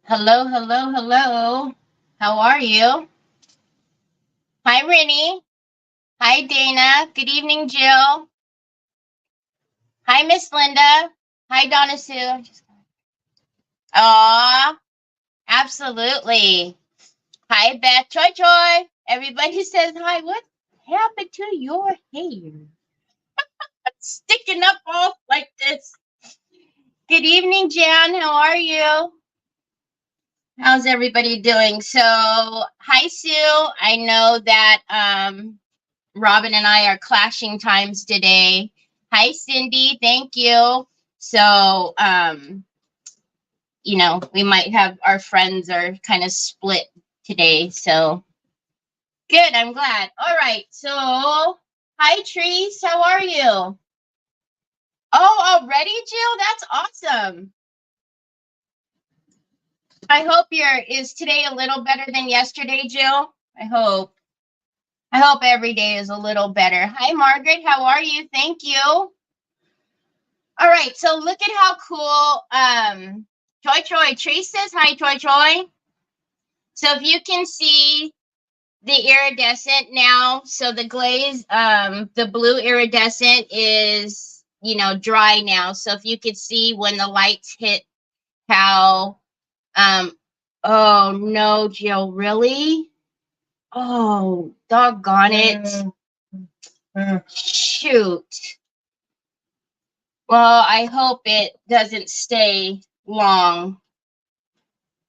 Hello, hello, hello. How are you? Hi, Rennie. Hi, Dana. Good evening, Jill. Hi, Miss Linda. Hi, Donna Sue. Aw, absolutely. Hi, Beth. Choi Choi. Everybody says hi. What happened to your hair? Sticking up all like this. Good evening, Jan. How are you? How's everybody doing? So, hi, Sue. I know that Robin and I are clashing times today. Hi, Cindy. Thank you. So, we might have our friends are kind of split today. So, good. I'm glad. All right. So, hi, Trees. How are you? Oh, already, Jill? That's awesome. I hope is today a little better than yesterday, Jill. I hope. I hope every day is a little better. Hi, Margaret. How are you? Thank you. All right. So look at how cool Choi Choi Tree says hi, Choi Choi. So if you can see the iridescent now, so the glaze, the blue iridescent is, dry now. So if you could see when the lights hit how, oh no, Jill, really? Oh, doggone it. Shoot. Well, I hope it doesn't stay long.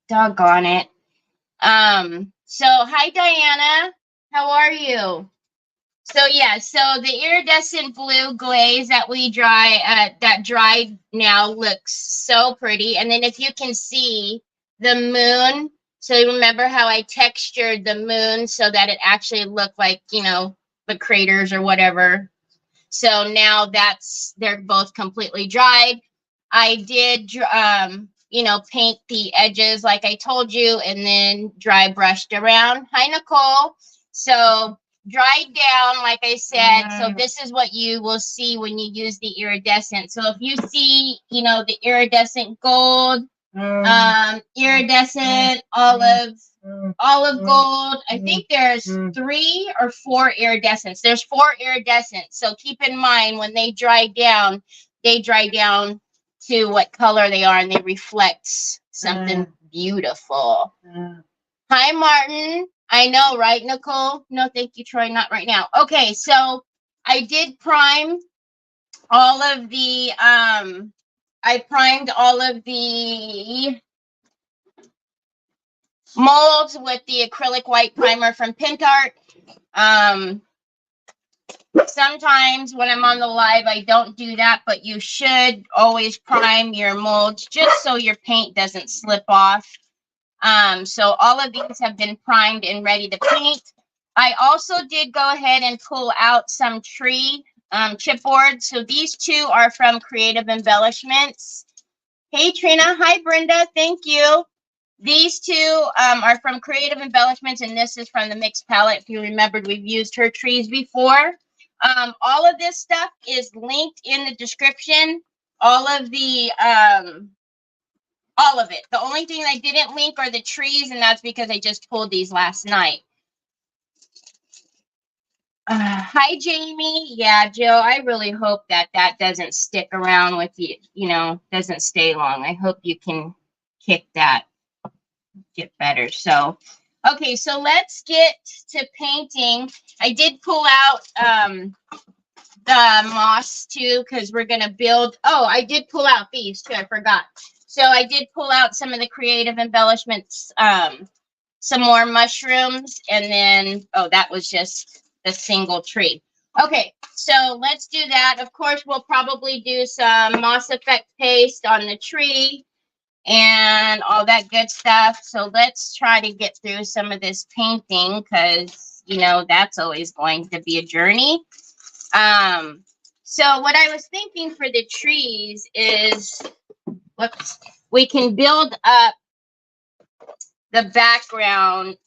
Doggone it. So hi Diana. How are you? So yeah, so the iridescent blue glaze that that dried now looks so pretty. And then if you can see the moon, so you remember how I textured the moon so that it actually looked like, the craters or whatever. So now they're both completely dried. I did, paint the edges like I told you, and then dry brushed around. Hi, Nicole. So dried down, like I said. So this is what you will see when you use the iridescent. So if you see, the iridescent gold, iridescent olive gold. I think there's 3 or 4 iridescents. There's 4 iridescents. So keep in mind when they dry down to what color they are and they reflect something beautiful. Hi, Martin. I know, right, Nicole? No, thank you, Troy. Not right now. Okay, so I did prime all of the I primed all of the molds with the acrylic white primer from Pentart. Sometimes when I'm on the live, I don't do that, but you should always prime your molds just so your paint doesn't slip off. So all of these have been primed and ready to paint. I also did go ahead and pull out some tree chipboard. So these 2 are from Creative Embellishments. Hey, Trina. Hi, Brenda. Thank you. These 2 are from Creative Embellishments, and this is from the mixed palette. If you remembered, we've used her trees before. All of this stuff is linked in the description. All of it. The only thing I didn't link are the trees, and that's because I just pulled these last night. Hi, Jamie. Yeah, Jill, I really hope that doesn't stick around with you, doesn't stay long. I hope you can kick that, get better. So, okay, so let's get to painting. I did pull out the moss too, because we're going to build. Oh, I did pull out these too. I forgot. So I did pull out some of the Creative Embellishments, some more mushrooms, and then, oh, that was just the single tree. Okay, so let's do that. Of course, we'll probably do some Moss Effect paste on the tree and all that good stuff. So let's try to get through some of this painting because, that's always going to be a journey. So what I was thinking for the trees is, we can build up the background,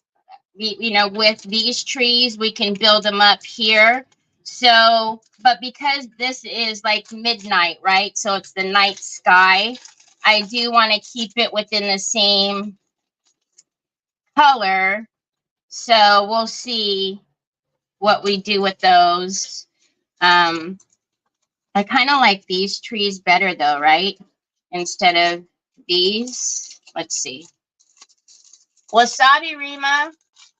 with these trees, we can build them up here. So, but because this is like midnight, right? So it's the night sky. I do want to keep it within the same color. So we'll see what we do with those. I kind of like these trees better though, right? Instead of these. Let's see. Wasabi Rima.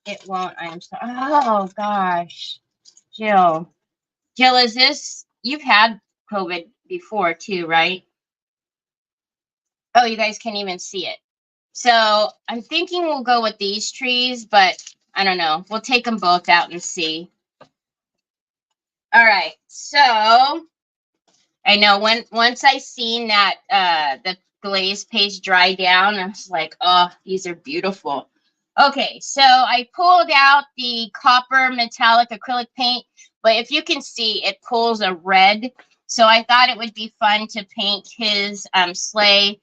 It won't. I'm sorry. Oh gosh. Jill. Jill, is this, you've had COVID before too, right? Oh, you guys can't even see it. So I'm thinking we'll go with these trees, but I don't know. We'll take them both out and see. All right. So I know once I seen that the glaze paste dry down, I was like, oh, these are beautiful. Okay, so I pulled out the copper metallic acrylic paint, but if you can see, it pulls a red. So I thought it would be fun to paint his sleigh,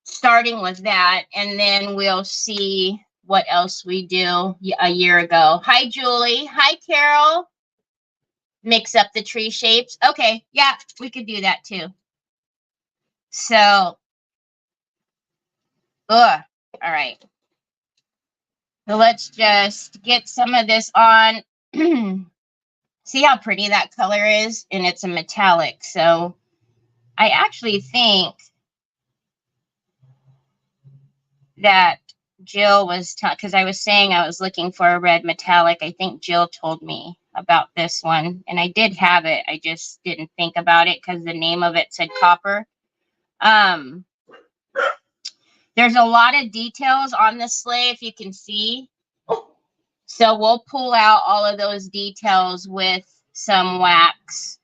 starting with that, and then we'll see what else we do a year ago. Hi, Julie. Hi, Carol. Mix up the tree shapes. Okay, yeah, we could do that too. So, all right. So let's just get some of this on. See how pretty that color is? And it's a metallic. So I actually think that Jill was, because I was saying I was looking for a red metallic. I think Jill told me about this one. And I did have it. I just didn't think about it because the name of it said copper. There's a lot of details on the sleigh, if you can see. So we'll pull out all of those details with some wax.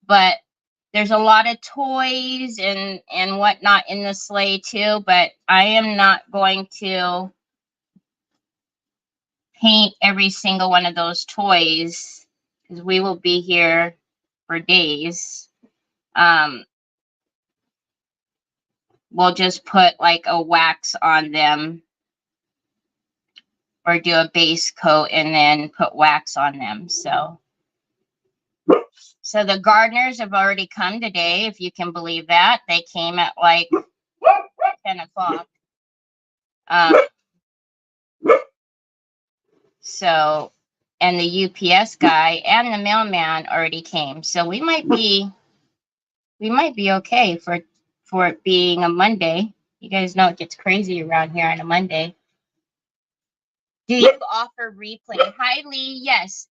But there's a lot of toys and whatnot in the sleigh too. But I am not going to paint every single one of those toys because we will be here for days. We'll just put like a wax on them or do a base coat and then put wax on them. So the gardeners have already come today, if you can believe that. They came at like 10 o'clock. So, and the UPS guy and the mailman already came. So we might be okay for it being a Monday. You guys know it gets crazy around here on a Monday. Do you offer replay? Hi, Lee. Yes.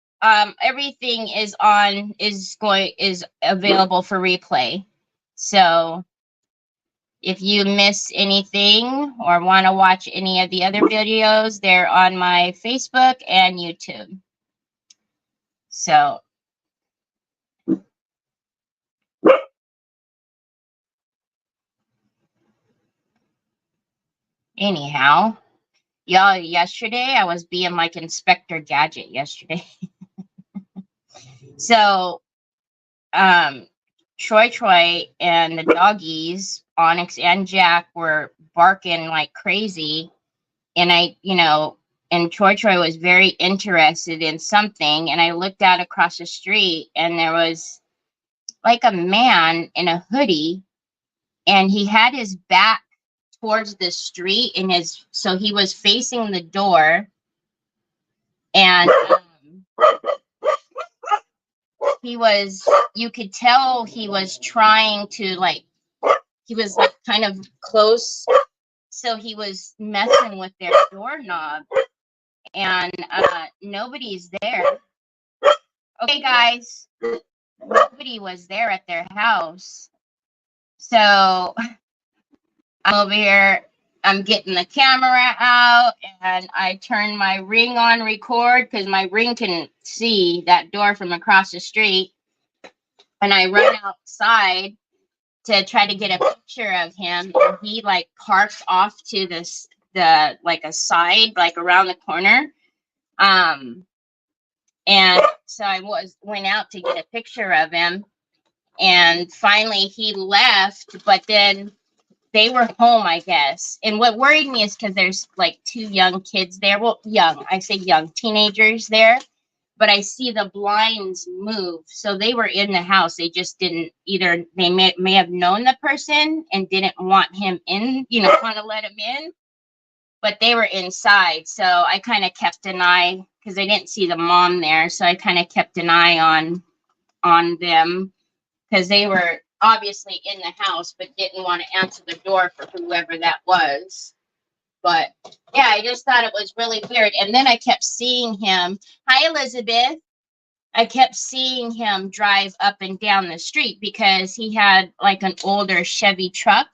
Everything is available for replay. So if you miss anything or want to watch any of the other videos, they're on my Facebook and YouTube. So anyhow, y'all, yesterday I was being like Inspector Gadget yesterday. So Troy and the doggies, Onyx and Jack, were barking like crazy. And and Troy was very interested in something. And I looked out across the street and there was like a man in a hoodie and he had his back towards the street so he was facing the door. And you could tell he was trying to he was like kind of close. So he was messing with their doorknob and nobody's there. Okay, guys, nobody was there at their house. So I'm over here, I'm getting the camera out and I turn my Ring on record because my Ring can see that door from across the street. And I run outside to try to get a picture of him. And he like parked off to the like a side, like around the corner. And so I went out to get a picture of him. And finally he left, but then they were home, I guess. And what worried me is because there's like 2 young kids there. Well, young, I say young, teenagers there. but I see the blinds move. So they were in the house. They just didn't either. They may have known the person and didn't want him in, you know, want to let him in, but they were inside. So I kind of kept an eye because I didn't see the mom there. So I kind of kept an eye on them because they were obviously in the house, but didn't want to answer the door for whoever that was. But yeah, I just thought it was really weird. And then I kept seeing him. Hi, Elizabeth. I kept seeing him drive up and down the street because he had like an older Chevy truck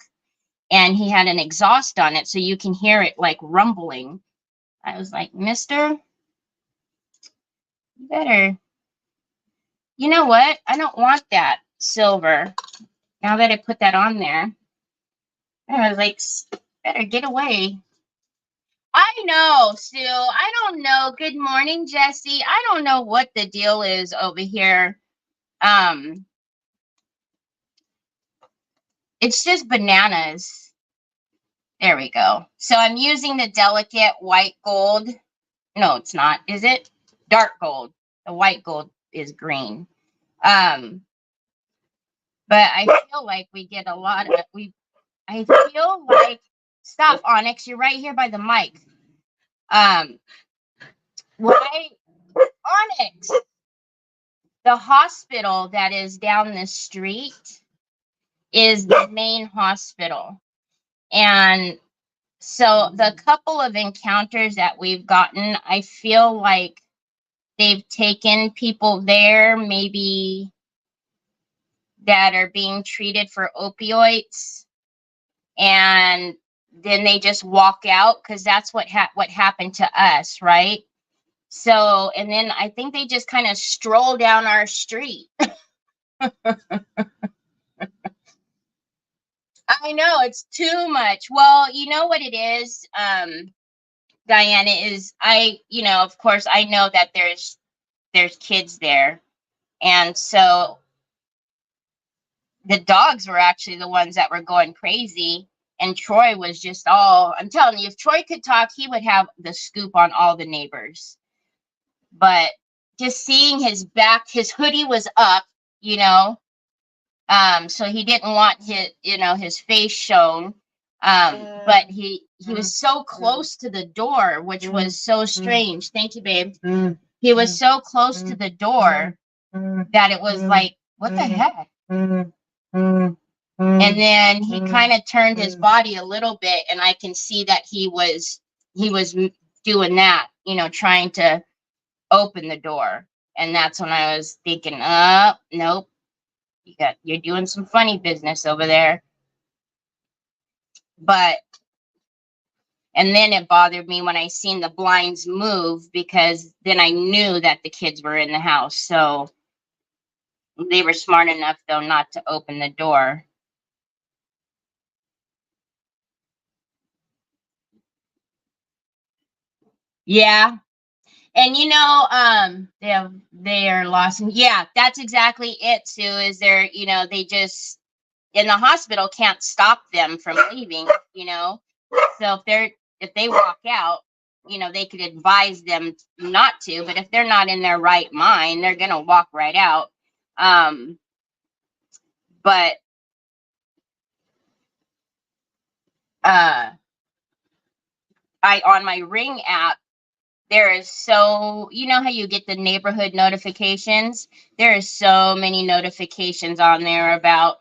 and he had an exhaust on it. So you can hear it like rumbling. I was like, mister, you better, you know what? I don't want that silver. Now that I put that on there, I was like, better get away. I know, Sue. I don't know. Good morning, Jesse. I don't know what the deal is over here. It's just bananas. There we go. So I'm using the delicate white gold. No, it's not. Is it? Dark gold. The white gold is green. But I feel like we get a lot of I feel like, stop, Onyx. You're right here by the mic. Why, Onyx? The hospital that is down the street is the main hospital. And so the couple of encounters that we've gotten, I feel like they've taken people there, maybe that are being treated for opioids, and then they just walk out because that's what happened to us, right? So, and then I think they just kind of stroll down our street. I know, it's too much. Well, you know what it is, Diana, is you know, of course, I know that there's kids there. And so the dogs were actually the ones that were going crazy. And Troy was just all, I'm telling you, if Troy could talk, he would have the scoop on all the neighbors. But just seeing his back, his hoodie was up, you know, so he didn't want his, you know, his face shown. But he was so close to the door, which was so strange. Thank you, babe. He was so close to the door that it was like, what the heck? And then he kind of turned his body a little bit, and I can see that he was doing that, you know, trying to open the door. And that's when I was thinking, nope, you're doing some funny business over there. But, and then it bothered me when I seen the blinds move, because then I knew that the kids were in the house. So they were smart enough, though, not to open the door. Yeah. And, you know, they are lost. And yeah, that's exactly it, Sue, is there, you know, they just, in the hospital, can't stop them from leaving, you know. So if they walk out, you know, they could advise them not to, but if they're not in their right mind, they're going to walk right out. But on my Ring app, there is so, you know how you get the neighborhood notifications? There is so many notifications on there about,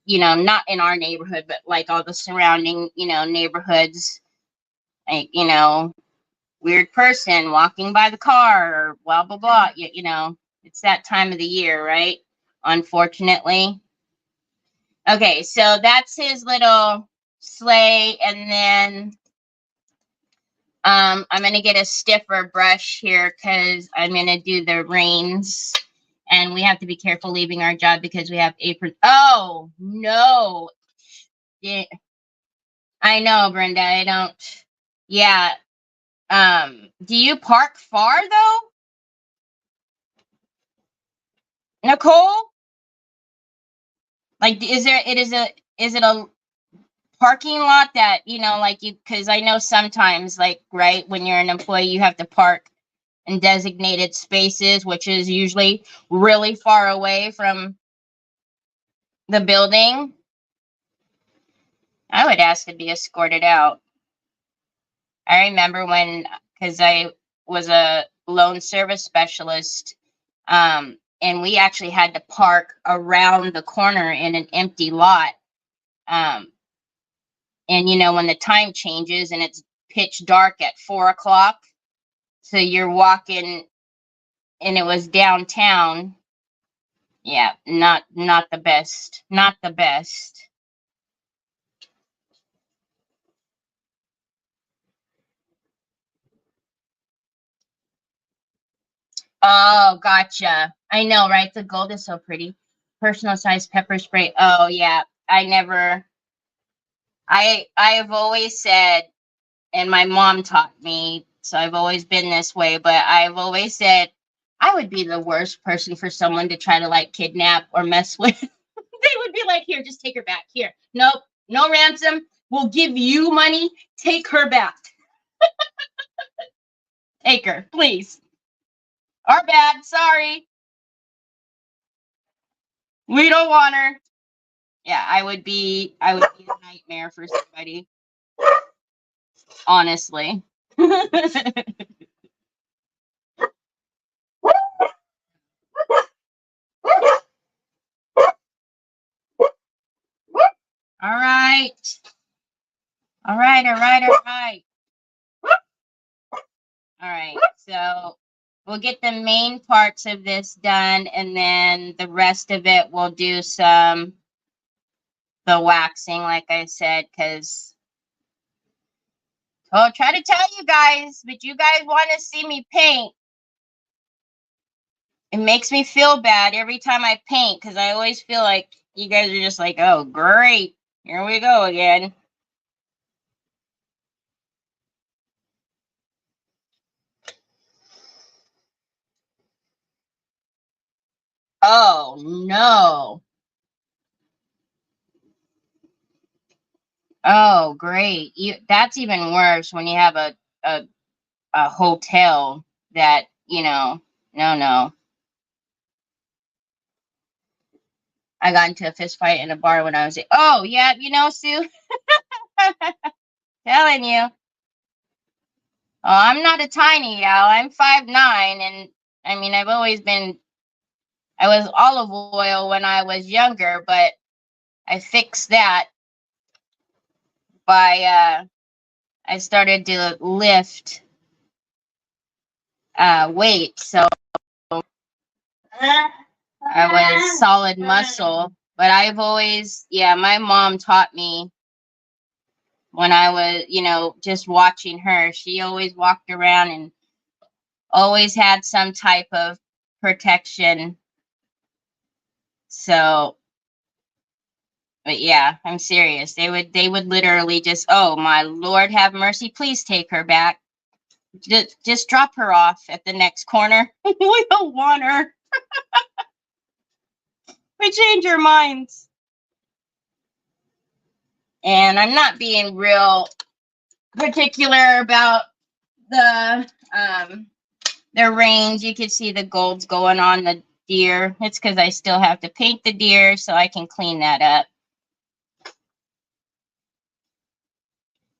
you know, not in our neighborhood, but like all the surrounding, you know, neighborhoods, like, you know, weird person walking by the car or blah, blah, blah. You know, it's that time of the year, right? Unfortunately. Okay, so that's his little sleigh. And then I'm going to get a stiffer brush here because I'm going to do the reins. And we have to be careful leaving our job because we have aprons. Oh, no. Yeah. I know, Brenda. I don't. Yeah. Do you park far, though? Nicole? Like, is it a parking lot that, you know, like you, because I know sometimes, like, right, when you're an employee, you have to park in designated spaces, which is usually really far away from the building, I would ask to be escorted out. I remember when, because I was a loan service specialist, and we actually had to park around the corner in an empty lot. And you know, when the time changes and it's pitch dark at 4 o'clock, so you're walking, and it was downtown. Yeah, not the best. Not the best. Oh, gotcha. I know, right? The gold is so pretty. Personal size pepper spray. Oh, yeah. I've always said, and my mom taught me, so I've always been this way, but I've always said I would be the worst person for someone to try to like kidnap or mess with. They would be like, here, just take her back. Here. Nope, no ransom. We'll give you money. Take her back. Take her, please. Our bad. Sorry. We don't want her. Yeah, I would be a nightmare for somebody. Honestly. All right. All right, all right, all right. All right, so we'll get the main parts of this done, and then the rest of it we'll do the waxing, like I said, because I'll try to tell you guys, but you guys want to see me paint. It makes me feel bad every time I paint, because I always feel like you guys are just like, oh, great. Here we go again. Oh, no. Oh, great. That's even worse when you have a hotel that, you know, no. I got into a fist fight in a bar when I was, oh, yeah, you know, Sue, telling you. Oh, I'm not a tiny gal. I'm 5'9", and I mean, I was olive oil when I was younger, but I fixed that by, I started to lift weight, so I was solid muscle. But I've always, yeah, my mom taught me when I was, you know, just watching her. She always walked around and always had some type of protection. So, but yeah, I'm serious. They would literally just, oh my Lord, have mercy, please take her back. Just drop her off at the next corner. We don't want her. We change our minds. And I'm not being real particular about the range. You can see the golds going on the deer. It's because I still have to paint the deer, so I can clean that up.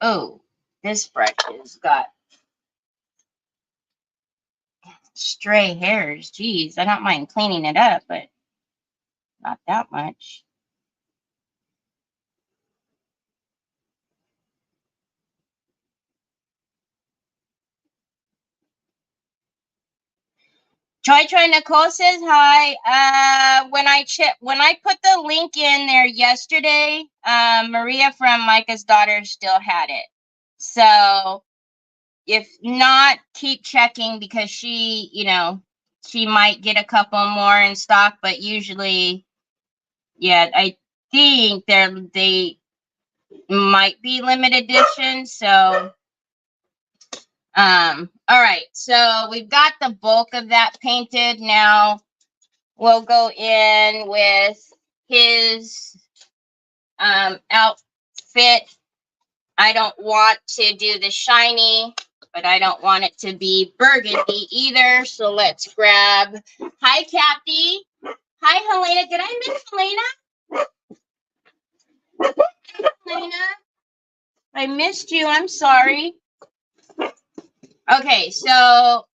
Oh, this brush has got stray hairs. Geez, I don't mind cleaning it up, but not that much. Troy Nicole says hi. When I put the link in there yesterday, Maria from Micah's daughter still had it. So if not, keep checking, because she, you know, she might get a couple more in stock, but usually, yeah, I think they might be limited edition. So all right, so we've got the bulk of that painted. Now we'll go in with his outfit. I don't want to do the shiny but I don't want it to be burgundy either. So let's grab. Hi, Kathy. Hi, Helena. Did I miss Helena? Helena, I missed you. I'm sorry. Okay, so,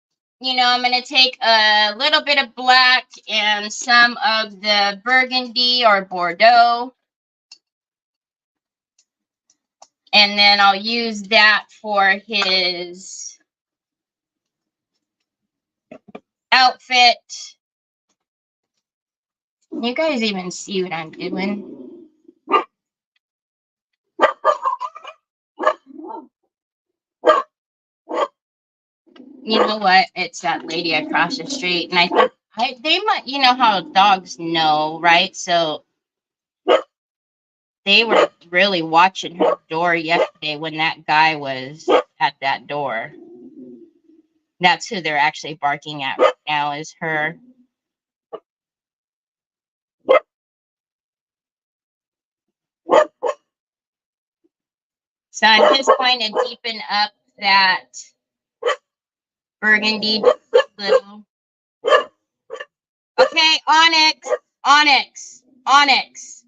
you know, I'm going to take a little bit of black and some of the burgundy or Bordeaux. And then I'll use that for his outfit. You guys even see what I'm doing? You know what? It's that lady across the street. And they might, you know how dogs know, right? So they were really watching her door yesterday when that guy was at that door. That's who they're actually barking at right now, is her. So I'm just going to deepen up that burgundy little. Okay, onyx, onyx, onyx.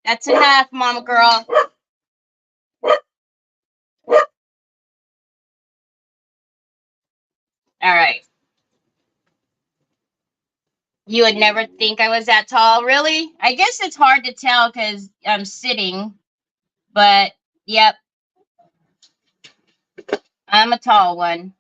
That's enough, mama girl. All right. You would never think I was that tall, really? I guess it's hard to tell because I'm sitting, but yep. I'm a tall one.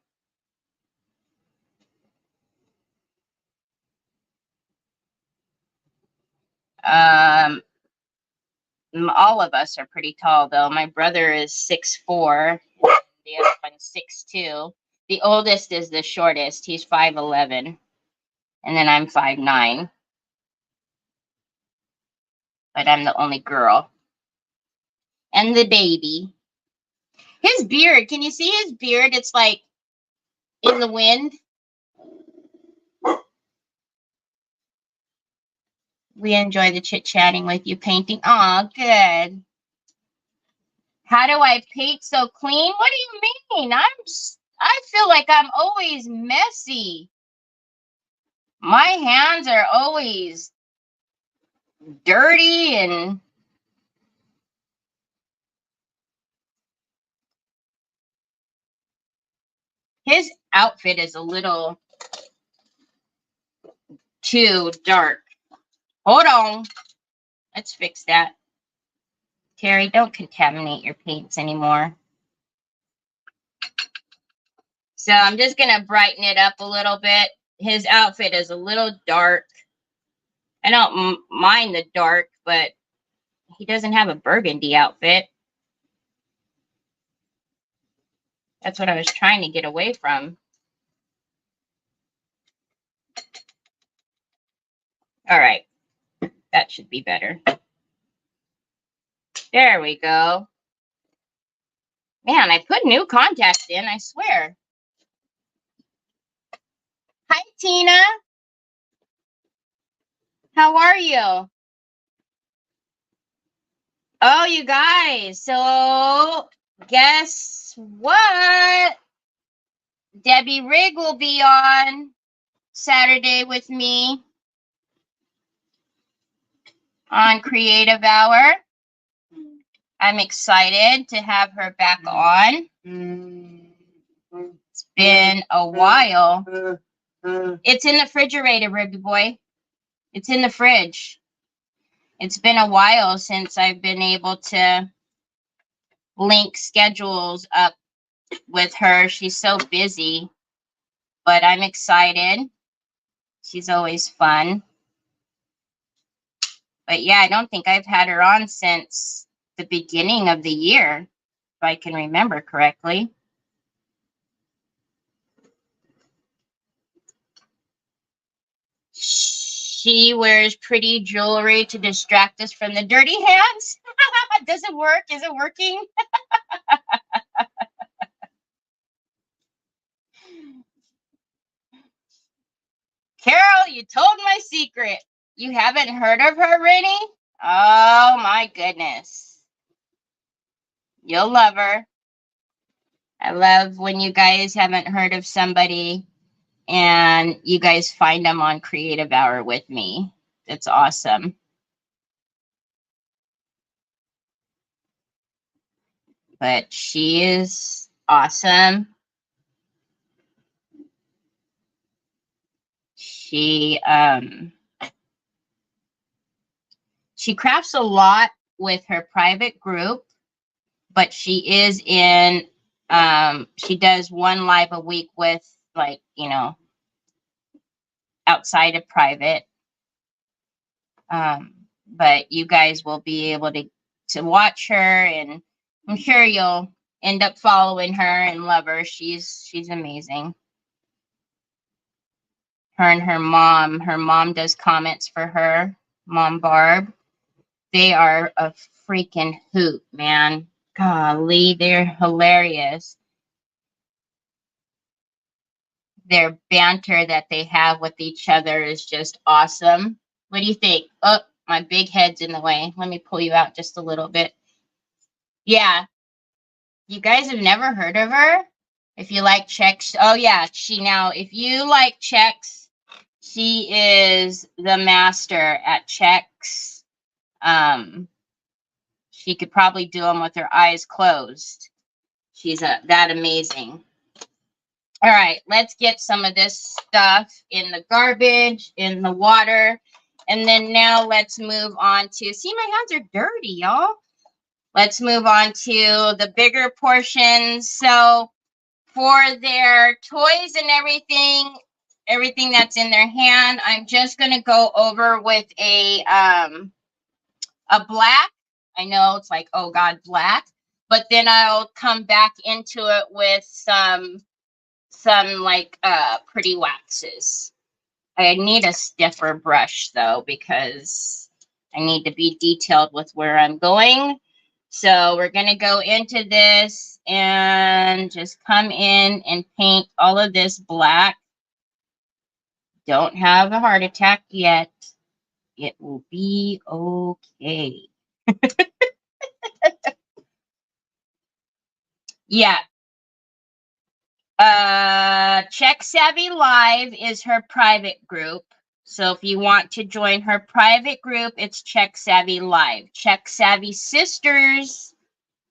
All of us are pretty tall, though. My brother is 6'4", the other one's 6'2". The oldest is the shortest. He's 5'11", and then I'm 5'9". But I'm the only girl. And the baby. His beard, can you see his beard? It's like in the wind. We enjoy the chit-chatting with you painting. Aw, good. How do I paint so clean? What do you mean? I feel like I'm always messy. My hands are always dirty and his outfit is a little too dark. Hold on. Let's fix that. Terry, don't contaminate your paints anymore. So I'm just going to brighten it up a little bit. His outfit is a little dark. I don't mind the dark, but he doesn't have a burgundy outfit. That's what I was trying to get away from. All right. That should be better. There we go. Man, I put new contacts in, I swear. Hi, Tina. How are you? Oh, you guys. So, guess what? Debbie Rigg will be on Saturday with me on Creative Hour. I'm excited to have her back on. It's been a while. It's in the refrigerator, Ruby boy. It's in the fridge. It's been a while since I've been able to link schedules up with her. She's so busy, but I'm excited. She's always fun. But yeah, I don't think I've had her on since the beginning of the year, if I can remember correctly. She wears pretty jewelry to distract us from the dirty hands. Does it work? Is it working? Carol, you told my secret. You haven't heard of her, Rennie? Oh, my goodness. You'll love her. I love when you guys haven't heard of somebody and you guys find them on Creative Hour with me. It's awesome. But she is awesome. She crafts a lot with her private group, but she is in she does one live a week with, like, you know, outside of private. But you guys will be able to watch her, and I'm sure you'll end up following her and love her. She's amazing. Her and her mom does comments for her, Mom Barb. They are a freaking hoot, man. Golly, they're hilarious. Their banter that they have with each other is just awesome. What do you think? Oh, my big head's in the way. Let me pull you out just a little bit. Yeah. You guys have never heard of her? If you like checks. Oh, yeah. If you like checks, she is the master at checks. She could probably do them with her eyes closed. She's that amazing. All right, let's get some of this stuff in the garbage, in the water. And then now let's move on to, see, my hands are dirty, y'all. Let's move on to the bigger portions. So for their toys and everything that's in their hand, I'm just going to go over with a black. I know it's like, oh God, black. But then I'll come back into it with some like pretty waxes. I need a stiffer brush though, because I need to be detailed with where I'm going. So we're going to go into this and just come in and paint all of this black. Don't have a heart attack yet. It will be okay. Yeah. Check Savvy Live is her private group. So if you want to join her private group, it's Check Savvy Live. Check Savvy Sisters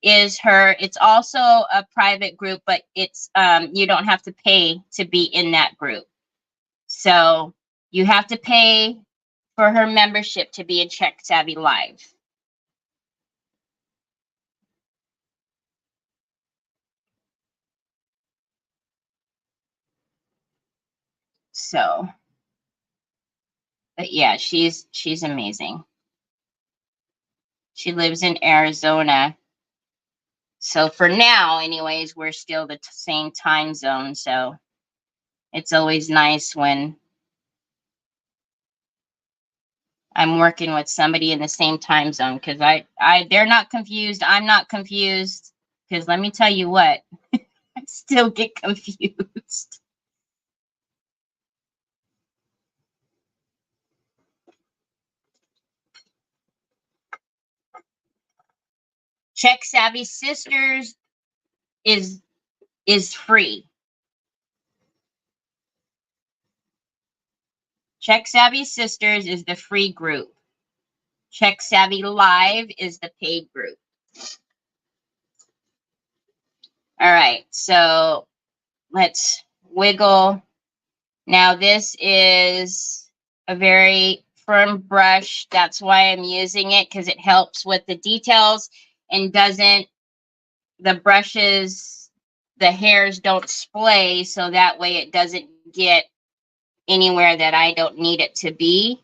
is it's also a private group, but it's you don't have to pay to be in that group. So you have to pay for her membership to be in Check Savvy Live. So, but yeah, she's amazing. She lives in Arizona. So for now, anyways, we're still the same time zone. So it's always nice when I'm working with somebody in the same time zone, because they're not confused. I'm not confused, because let me tell you what, I still get confused. Check Savvy Sisters is free. Check Savvy Sisters is the free group. Check Savvy Live is the paid group. All right, so let's wiggle. Now this is a very firm brush. That's why I'm using it, because it helps with the details and doesn't, the brushes, the hairs don't splay, so that way it doesn't get anywhere that I don't need it to be.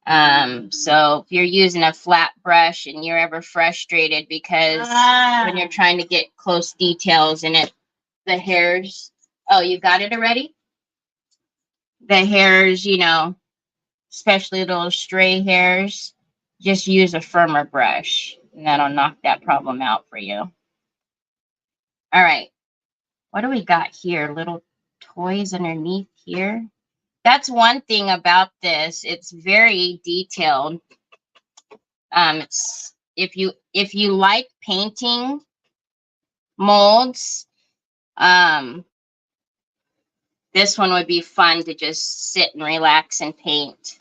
So if you're using a flat brush and you're ever frustrated because when you're trying to get close details and the hairs, oh, you got it already? The hairs, you know, especially those stray hairs, just use a firmer brush and that'll knock that problem out for you. All right. What do we got here? Little toys underneath here. That's one thing about this. It's very detailed. It's if you like painting, molds. This one would be fun to just sit and relax and paint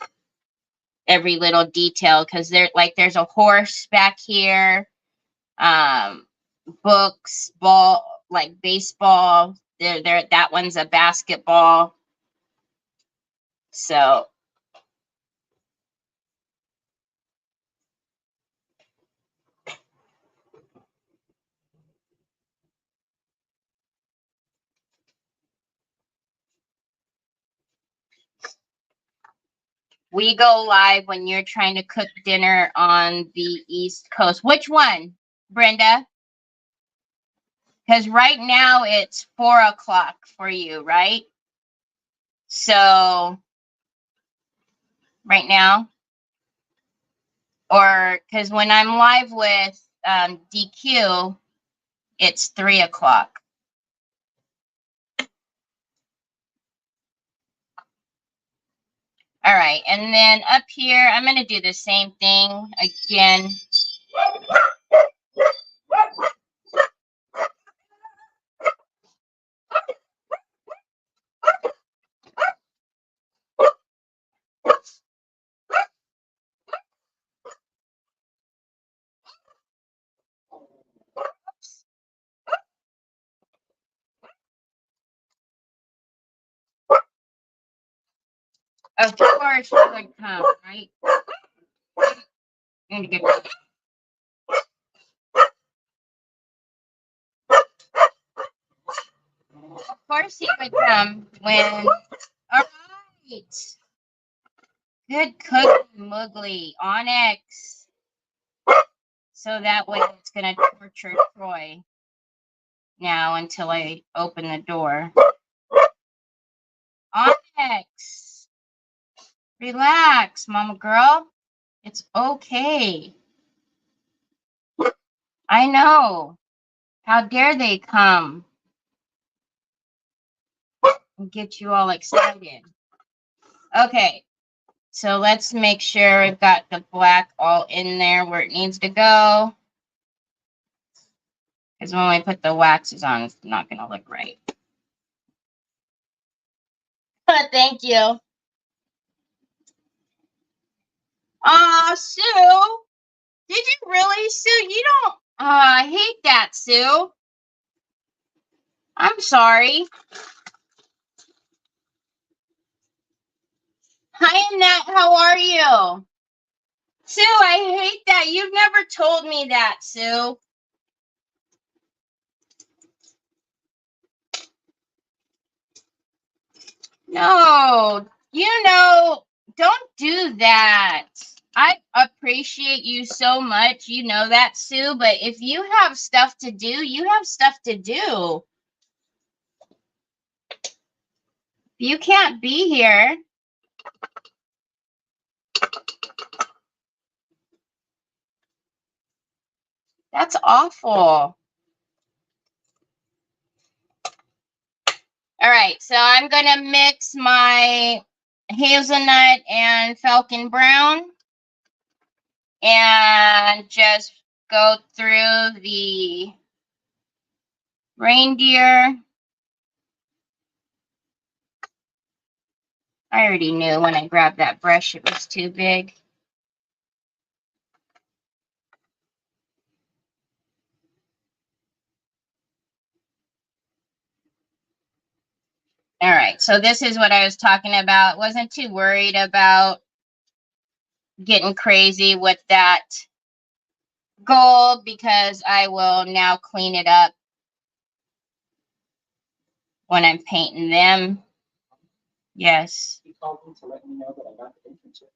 every little detail, because there's a horse back here, books, ball, like baseball. That one's a basketball. So we go live when you're trying to cook dinner on the East Coast. Which one, Brenda? Because right now it's 4 o'clock for you, right? So right now, or because when I'm live with DQ, it's 3 o'clock. All right, and then up here, I'm going to do the same thing again. Of course, you would come, right? I'm gonna get Of course, he would come when. All right. Good cooking, Mowgli. Onyx. So that way it's gonna torture Troy now until I open the door. Onyx. Relax, mama girl. It's okay. I know. How dare they come and get you all excited. Okay. So let's make sure we've got the black all in there where it needs to go. Because when we put the waxes on, it's not going to look right. Thank you. Aw, Sue. Did you really, Sue? You don't. I hate that, Sue. I'm sorry. Hi, Annette. How are you? Sue, I hate that. You've never told me that, Sue. No, don't do that. I appreciate you so much. You know that, Sue, but if you have stuff to do, you have stuff to do. You can't be here. That's awful. All right, so I'm going to mix my hazelnut and falcon brown and just go through the reindeer. I already knew when I grabbed that brush it was too big. All right, so this is what I was talking about. Wasn't too worried about getting crazy with that gold because I will now clean it up when I'm painting them. Yes. He called me to let me know that I got the internship.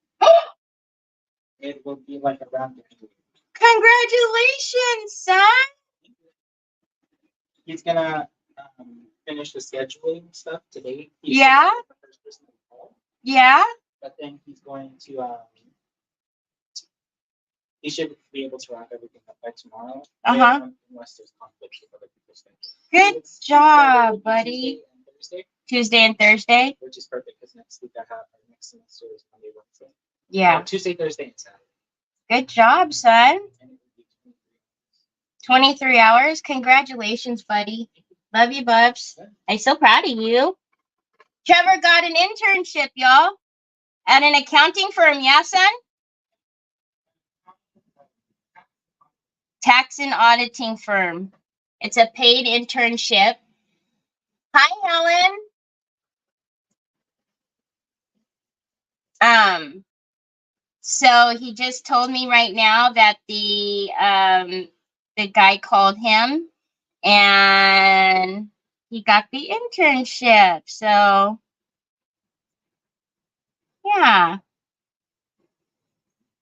It will be like around the end of the week. Congratulations, son. He's gonna finish the scheduling stuff today. Yeah. The first person to call, Yeah. but then he's going to he should be able to wrap everything up by tomorrow. Unless there's conflicts with other people's schedules. Good job, buddy. Tuesday and Thursday. Which is perfect because next week I have our next semester is Monday, Wednesday. Yeah. Tuesday, Thursday, and Saturday. Good job, son. 23 23 hours. Congratulations, buddy. Love you, Bubs. I'm so proud of you. Trevor got an internship, y'all, at an accounting firm. Yeah, son? Tax and auditing firm. It's a paid internship. Hi, Helen. So he just told me right now that the guy called him and he got the internship. So yeah,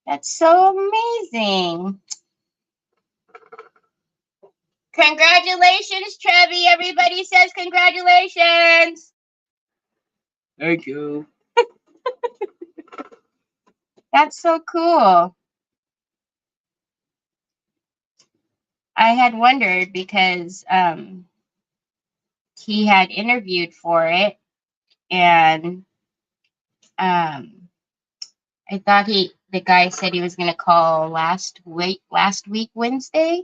that's so amazing. Congratulations, Trevi. Everybody says congratulations. Thank you. That's so cool. I had wondered because he had interviewed for it, and I thought the guy said he was going to call last week Wednesday,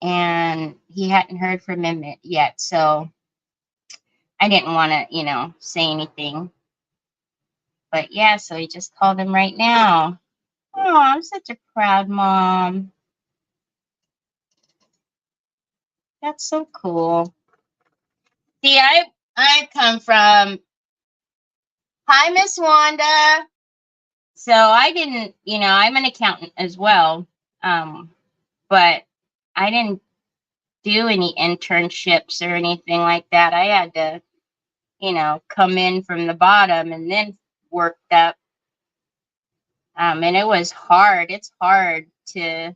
and he hadn't heard from him yet. So I didn't want to, say anything. But yeah, so he just called him right now. Oh, I'm such a proud mom. That's so cool. See, I come from, hi, Miss Wanda. So I didn't, I'm an accountant as well. But I didn't do any internships or anything like that. I had to, come in from the bottom and then worked up. And it was hard. It's hard to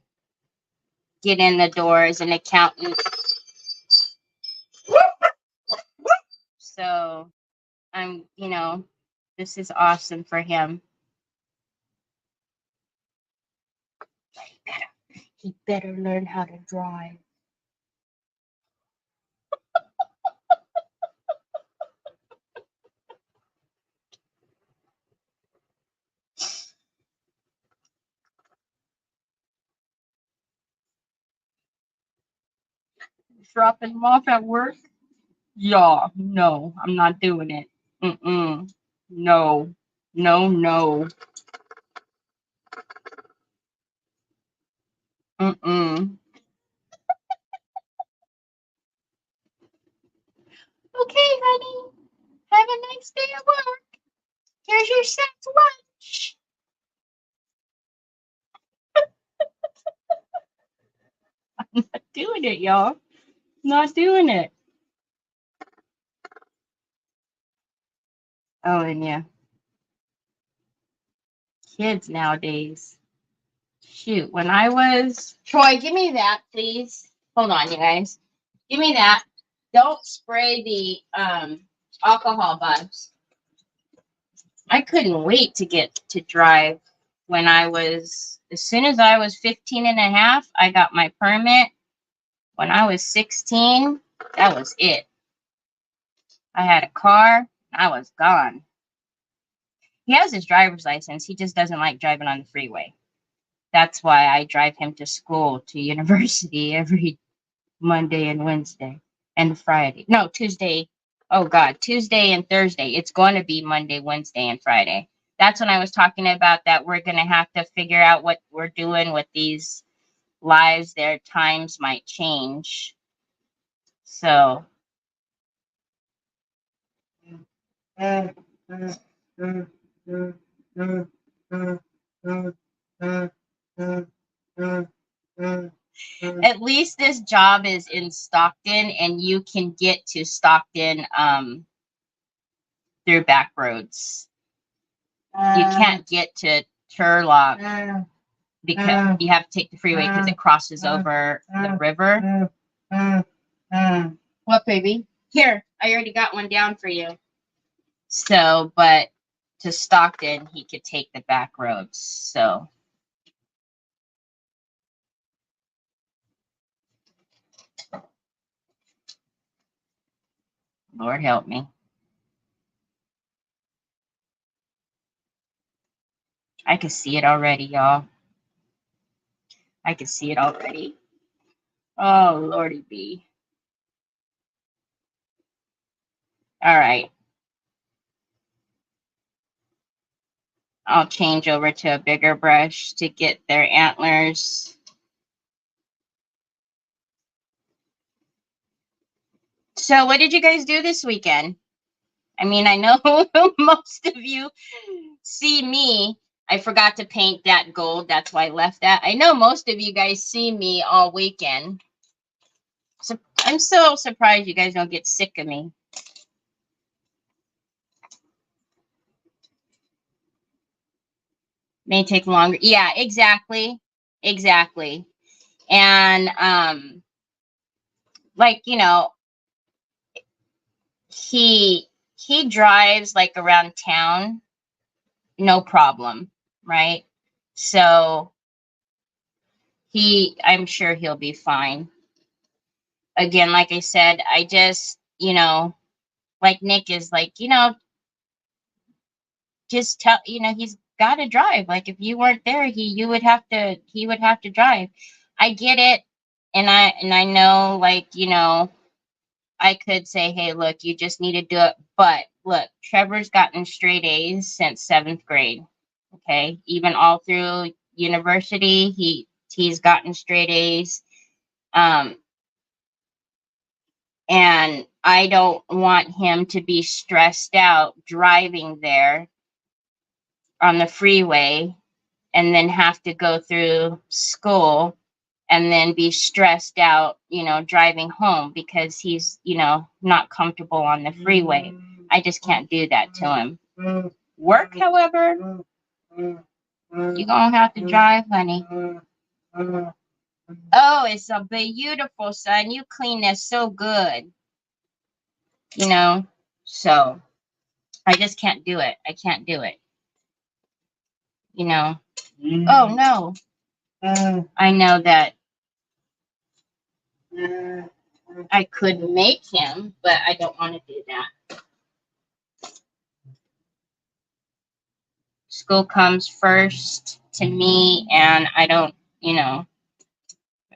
get in the door as an accountant. So I'm, this is awesome for him. He better learn how to drive. Dropping him off at work? Yeah, no, I'm not doing it. Mm-mm. No, no, no. Mm-mm. Okay, honey. Have a nice day at work. Here's your set lunch. I'm not doing it, y'all. Not doing it. Oh, and yeah. Kids nowadays. Shoot, when I was... Troy, give me that, please. Hold on, you guys. Give me that. Don't spray the alcohol bugs. I couldn't wait to get to drive when I was... As soon as I was 15 and a half, I got my permit. When I was 16, that was it. I had a car. I was gone. He has his driver's license. He just doesn't like driving on the freeway. That's why I drive him to school, to university every Monday and Wednesday and Friday. No, Tuesday. Oh, God. Tuesday and Thursday. It's going to be Monday, Wednesday, and Friday. That's when I was talking about that we're going to have to figure out what we're doing with these lives. Their times might change. So... At least this job is in Stockton, and you can get to Stockton through back roads. You can't get to Turlock because you have to take the freeway because it crosses over the river. What, baby? Here, I already got one down for you. So, but to Stockton, he could take the back roads. So, Lord help me. I can see it already, y'all. I can see it already. Oh, Lordy B. All right. I'll change over to a bigger brush to get their antlers. So what did you guys do this weekend? I mean, I know most of you see me. I forgot to paint that gold. That's why I left that. I know most of you guys see me all weekend. So I'm so surprised you guys don't get sick of me. May take longer. Yeah, exactly. Exactly. And like, you know, he drives like around town, no problem, right? So I'm sure he'll be fine. Again, like I said, I just, you know, like Nick is like, you know, just tell, you know, he's got to drive. Like if you weren't there, he would have to drive. I get it. And I know, like, you know, I could say, hey, look, you just need to do it. But look, Trevor's gotten straight A's since 7th grade. Okay. Even all through university, he's gotten straight A's. And I don't want him to be stressed out driving there on the freeway and then have to go through school and then be stressed out, you know, driving home because he's, you know, not comfortable on the freeway. I just can't do that to him. Work, however, you're going to have to drive, honey. Oh, it's a beautiful, son. You clean this so good. You know, so I just can't do it. I can't do it. You know. Oh, no. I know that I could make him, but I don't want to do that. School comes first to me, and I don't, you know,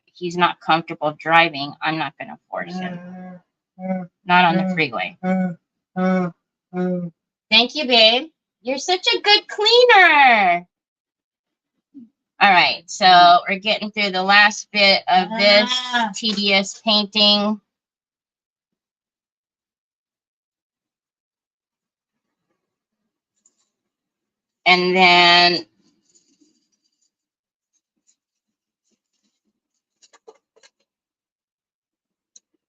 he's not comfortable driving. I'm not going to force him. Not on the freeway. Thank you, babe. You're such a good cleaner. All right, so we're getting through the last bit of this tedious painting. And then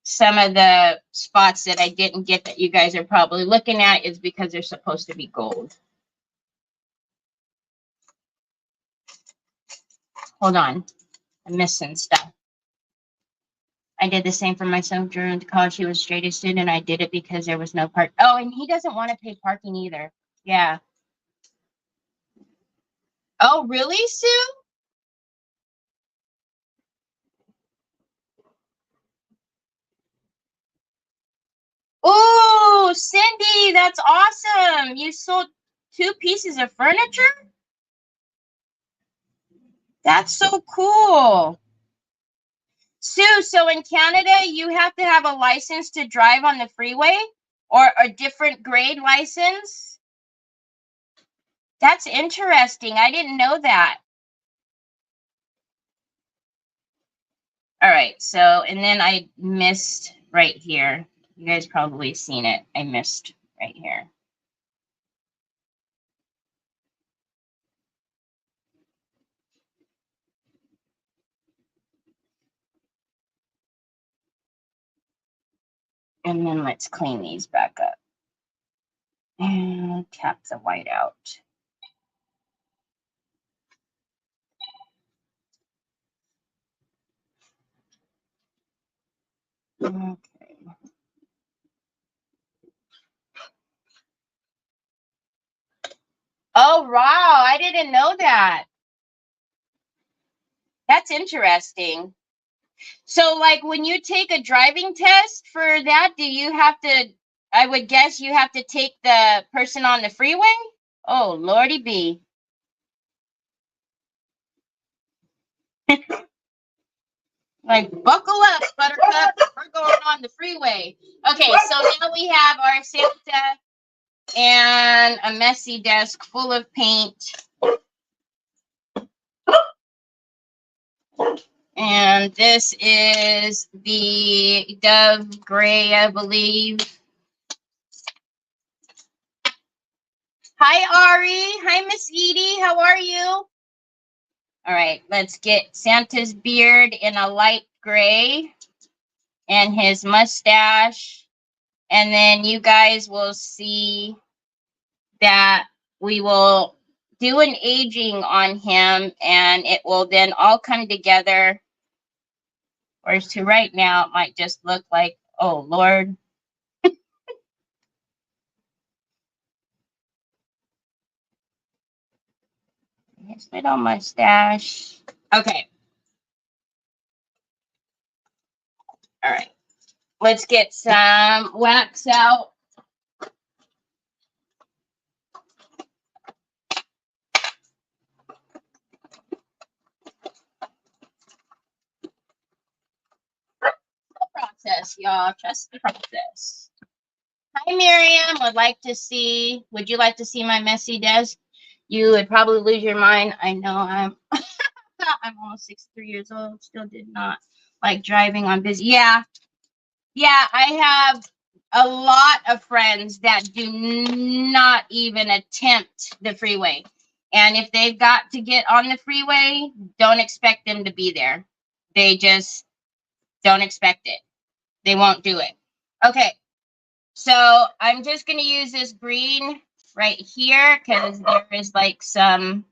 some of the spots that I didn't get that you guys are probably looking at is because they're supposed to be gold. Hold on, I'm missing stuff. I did the same for myself during college. He was a straight A student. I did it because there was no park. Oh, and he doesn't want to pay parking either. Yeah. Oh, really, Sue? Oh, Cindy, that's awesome. You sold 2 pieces of furniture? That's so cool. Sue, so in Canada, you have to have a license to drive on the freeway or a different grade license? That's interesting. I didn't know that. All right, so, and then I missed right here. You guys probably seen it. I missed right here. And then let's clean these back up. And tap the white out. Okay. Oh, wow. I didn't know that. That's interesting. So, like, when you take a driving test for that, do you have to, I would guess you have to take the person on the freeway? Oh, Lordy B. Like, buckle up, Buttercup. We're going on the freeway. Okay, so now we have our Santa and a messy desk full of paint. And this is the Dove Gray, I believe. Hi, Ari. Hi, Miss Edie. How are you? All right, let's get Santa's beard in a light gray and his mustache. And then you guys will see that we will do an aging on him, and it will then all come together. Whereas to right now, it might just look like, oh, Lord. His little mustache. Okay. All right. Let's get some wax out. Process, y'all. Trust the process. Hi, Miriam. Would you like to see my messy desk? You would probably lose your mind. I know I'm almost 63 years old. Still did not like driving on busy. Yeah, I have a lot of friends that do not even attempt the freeway. And if they've got to get on the freeway, don't expect them to be there. They just don't expect it. They won't do it. Okay, so I'm just going to use this green right here because there is like some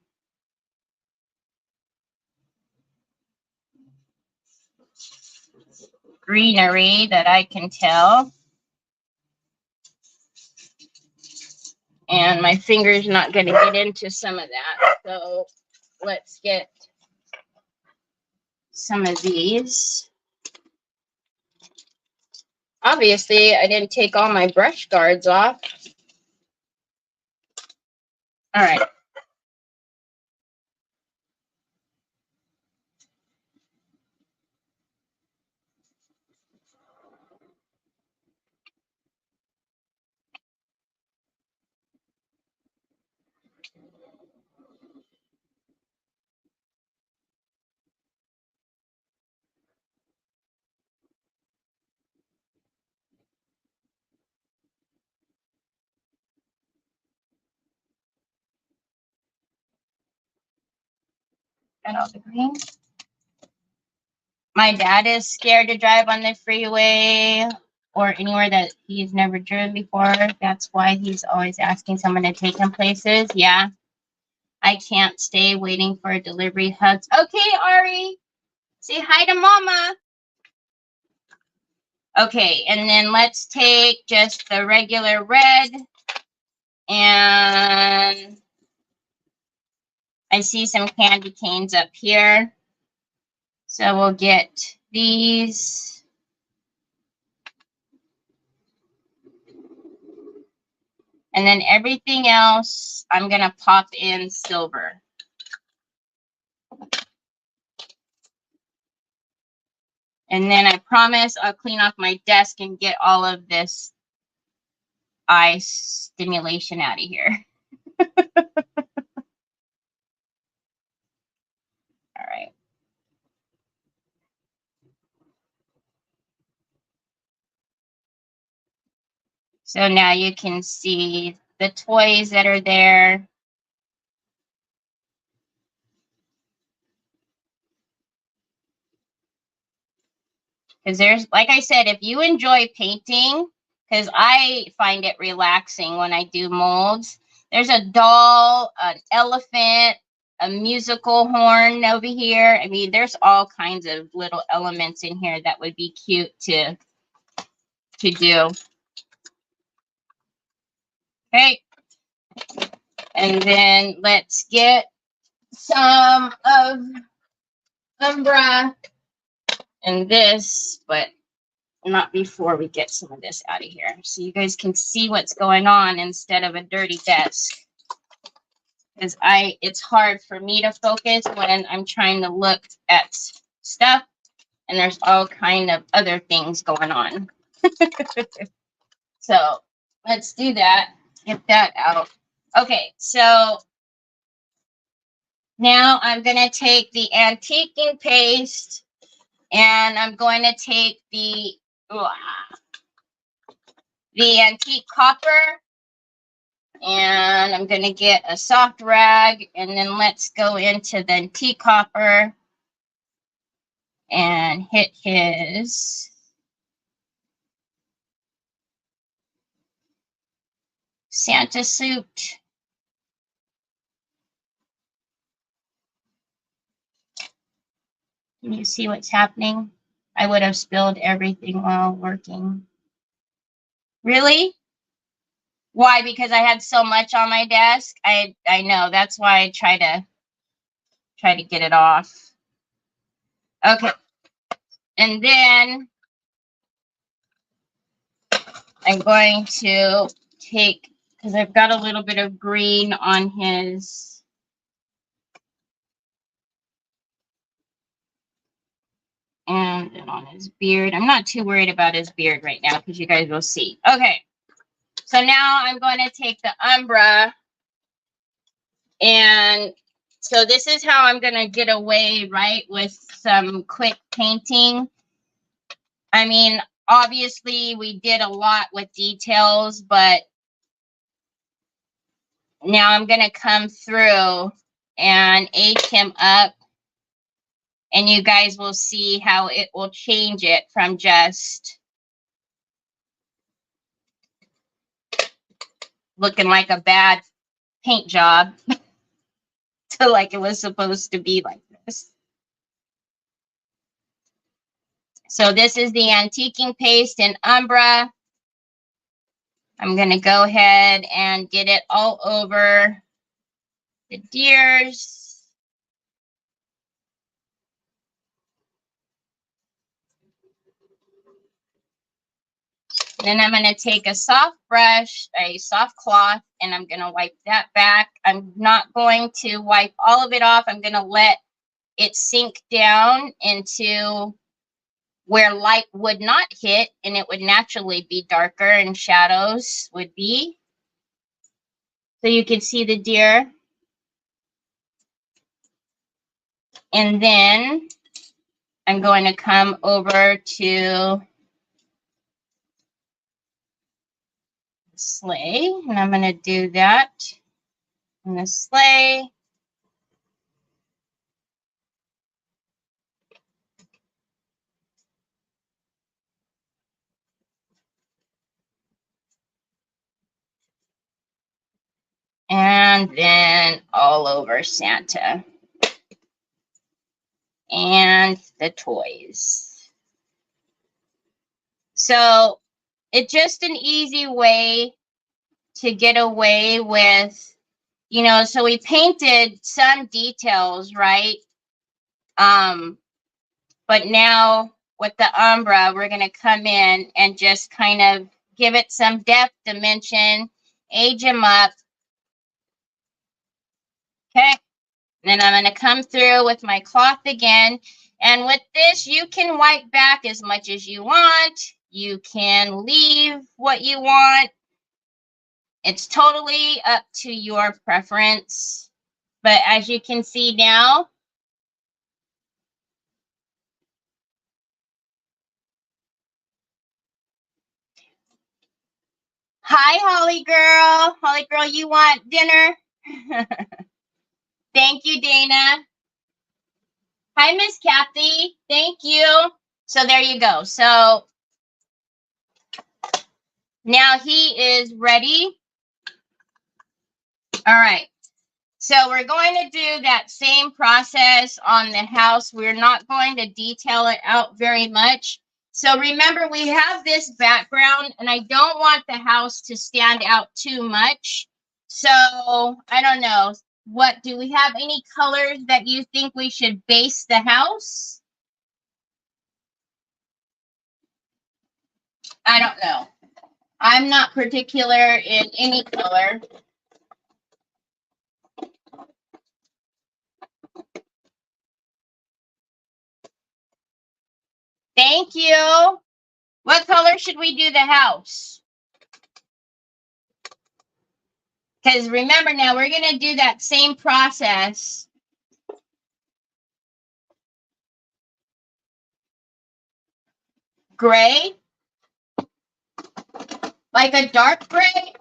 greenery that I can tell. And my finger's not going to get into some of that. So let's get some of these. Obviously, I didn't take all my brush guards off. All right. Got all the green. My dad is scared to drive on the freeway or anywhere that he's never driven before. That's why he's always asking someone to take him places. Yeah. I can't stay waiting for a delivery. Hugs. Okay, Ari. Say hi to Mama. Okay, and then let's take just the regular red. And I see some candy canes up here. So we'll get these. And then everything else, I'm going to pop in silver. And then I promise I'll clean off my desk and get all of this eye stimulation out of here. All right. So now you can see the toys that are there. Because there's, like I said, if you enjoy painting, because I find it relaxing when I do molds, there's a doll, an elephant, a musical horn over here. I mean, there's all kinds of little elements in here that would be cute to do. Okay. And then let's get some of Umbra and this, but not before we get some of this out of here. So you guys can see what's going on instead of a dirty desk. Because it's hard for me to focus when I'm trying to look at stuff and there's all kind of other things going on. So let's do that. Get that out. Okay, so now I'm going to take the antiquing paste and I'm going to take the antique copper, and I'm going to get a soft rag, and then let's go into the antique copper and hit his Santa suit. Can you see what's happening? I would have spilled everything while working. Really? Why? Because I had so much on my desk. I know. That's why I try to get it off. Okay. And then I'm going to take, because I've got a little bit of green on his and then on his beard. I'm not too worried about his beard right now because you guys will see. Okay. So now I'm going to take the Umbra, and so this is how I'm going to get away, right, with some quick painting. I mean, obviously we did a lot with details, but now I'm going to come through and age him up, and you guys will see how it will change it from just looking like a bad paint job to like it was supposed to be like this. So this is the antiquing paste in Umbra. I'm going to go ahead and get it all over the deers. Then I'm going to take a soft brush, a soft cloth, and I'm going to wipe that back. I'm not going to wipe all of it off. I'm going to let it sink down into where light would not hit, and it would naturally be darker and shadows would be. So you can see the deer. And then I'm going to come over to sleigh, and I'm going to do that in the sleigh. And then all over Santa and the toys. So it's just an easy way to get away with, you know, so we painted some details, right? But now with the Umbra, we're going to come in and just kind of give it some depth, dimension, age him up. Okay. Then I'm going to come through with my cloth again. And with this, you can wipe back as much as you want. You can leave what you want. It's totally up to your preference. But as you can see now, hi, Holly girl. Holly girl, you want dinner? Thank you, Dana. Hi, Miss Kathy. Thank you. So there you go. So now he is ready. All right. So we're going to do that same process on the house. We're not going to detail it out very much. So remember, we have this background, and I don't want the house to stand out too much. So I don't know. What do we have any colors that you think we should base the house? I don't know. I'm not particular in any color. Thank you. What color should we do the house? Because remember now, we're going to do that same process. Gray? Like a dark gray?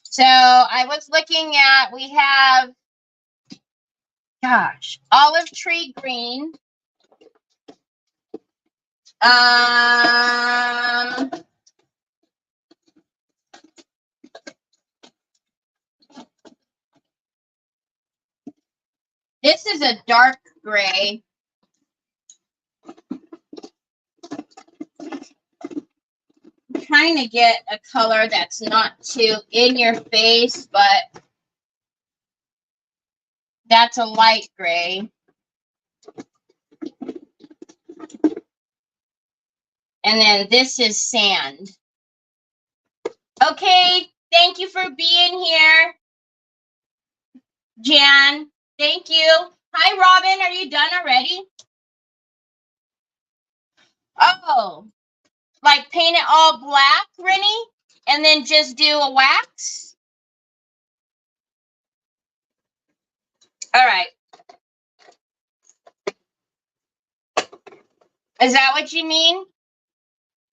So I was looking at, we have, gosh, olive tree green. This is a dark gray. I'm trying to get a color that's not too in your face, but that's a light gray. And then this is sand. Okay, thank you for being here, Jan. Thank you. Hi, Robin. Are you done already? Oh, like paint it all black, Rennie, and then just do a wax? All right. Is that what you mean?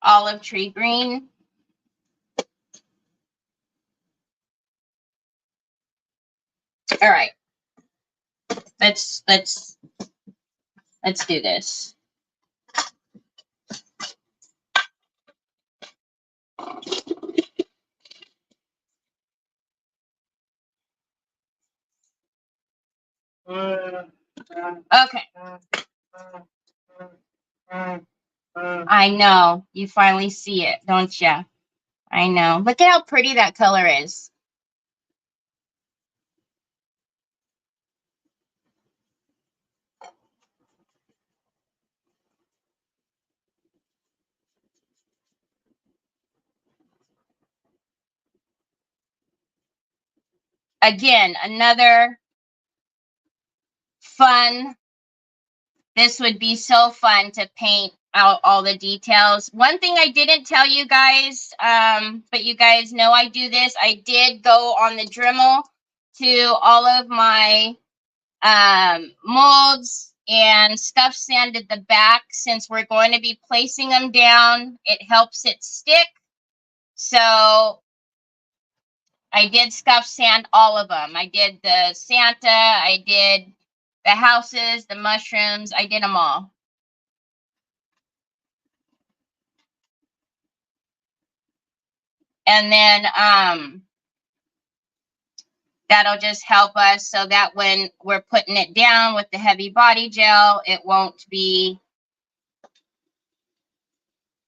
Olive tree green. All right. Let's do this. Okay. I know. You finally see it, don't you? I know. Look at how pretty that color is. Again, another fun. This would be so fun to paint out all the details. One thing I didn't tell you guys, but you guys know I do this. I did go on the Dremel to all of my molds and scuff sanded the back. Since we're going to be placing them down, it helps it stick. So I did scuff sand all of them. I did the Santa, I did the houses, the mushrooms, I did them all. And then that'll just help us so that when we're putting it down with the heavy body gel, it won't be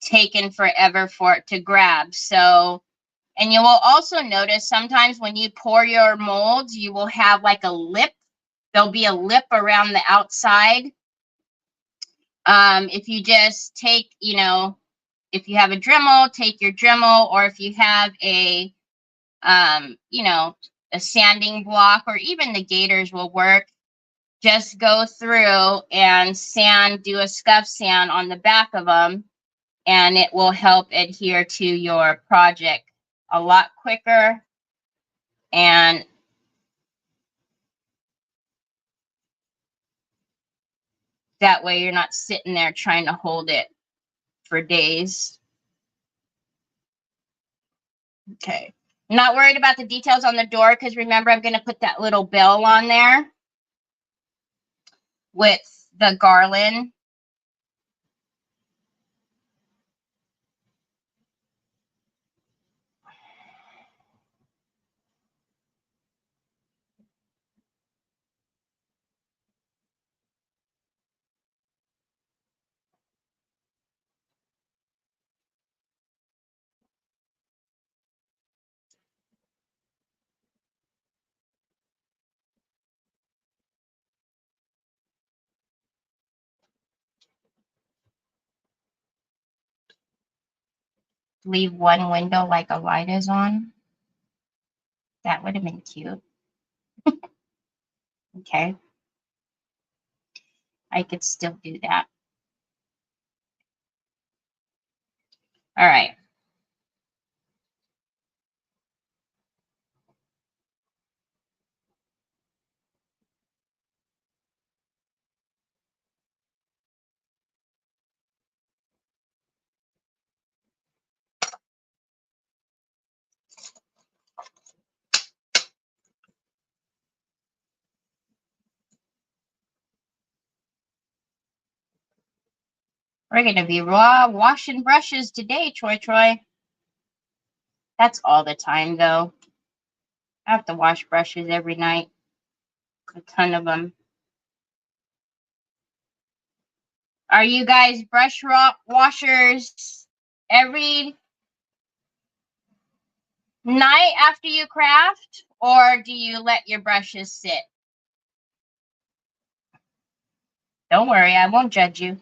taken forever for it to grab. So, and you will also notice sometimes when you pour your molds, you will have like a lip. There'll be a lip around the outside. If you just take, you know, if you have a Dremel, take your Dremel, or if you have a, you know, a sanding block, or even the gators will work. Just go through and sand, do a scuff sand on the back of them, and it will help adhere to your project a lot quicker. And that way you're not sitting there trying to hold it for days. Okay. I'm not worried about the details on the door because remember, I'm going to put that little bell on there with the garland. Leave one window like a light is on. That would have been cute. Okay. I could still do that. All right. We're going to be raw washing brushes today, Troy. That's all the time, though. I have to wash brushes every night. A ton of them. Are you guys brush washers every night after you craft? Or do you let your brushes sit? Don't worry, I won't judge you.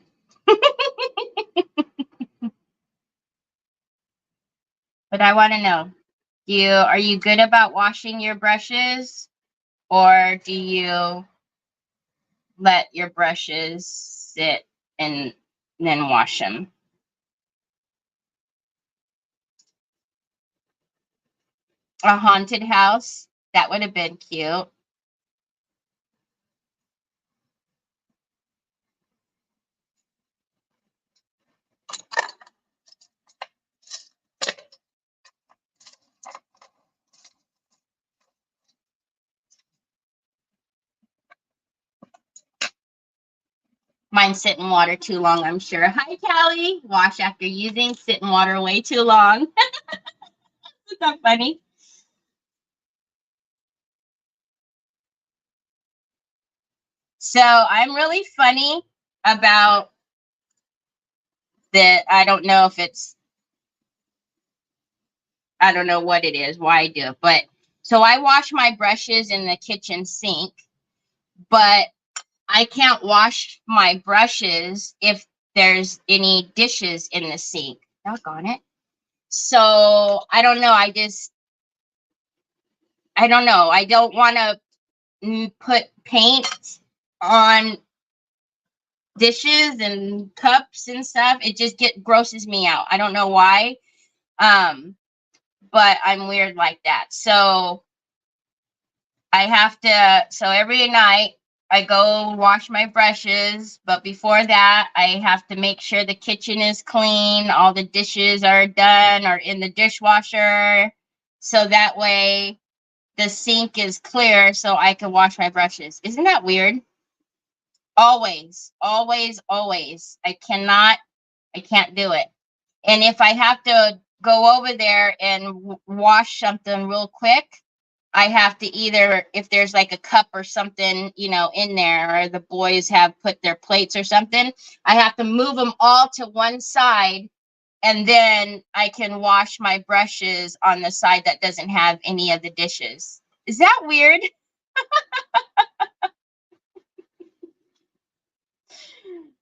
But I want to know, are you good about washing your brushes? Or do you let your brushes sit and then wash them? A haunted house? That would have been cute. Mine sit in water too long, I'm sure. Hi, Callie. Wash after using, sit in water way too long. Isn't that funny? So I'm really funny about that. I don't know if it's, I don't know what it is, why I do it. But so I wash my brushes in the kitchen sink, but I can't wash my brushes if there's any dishes in the sink. Doggone it. So I don't know. I don't know. I don't want to put paint on dishes and cups and stuff. It just grosses me out. I don't know why. But I'm weird like that. So I have to, so every night I go wash my brushes, but before that, I have to make sure the kitchen is clean, all the dishes are done or in the dishwasher, so that way the sink is clear so I can wash my brushes. Isn't that weird? Always, always, always. I can't do it. And if I have to go over there and wash something real quick, I have to either, if there's like a cup or something, in there, or the boys have put their plates or something, I have to move them all to one side, and then I can wash my brushes on the side that doesn't have any of the dishes. Is that weird?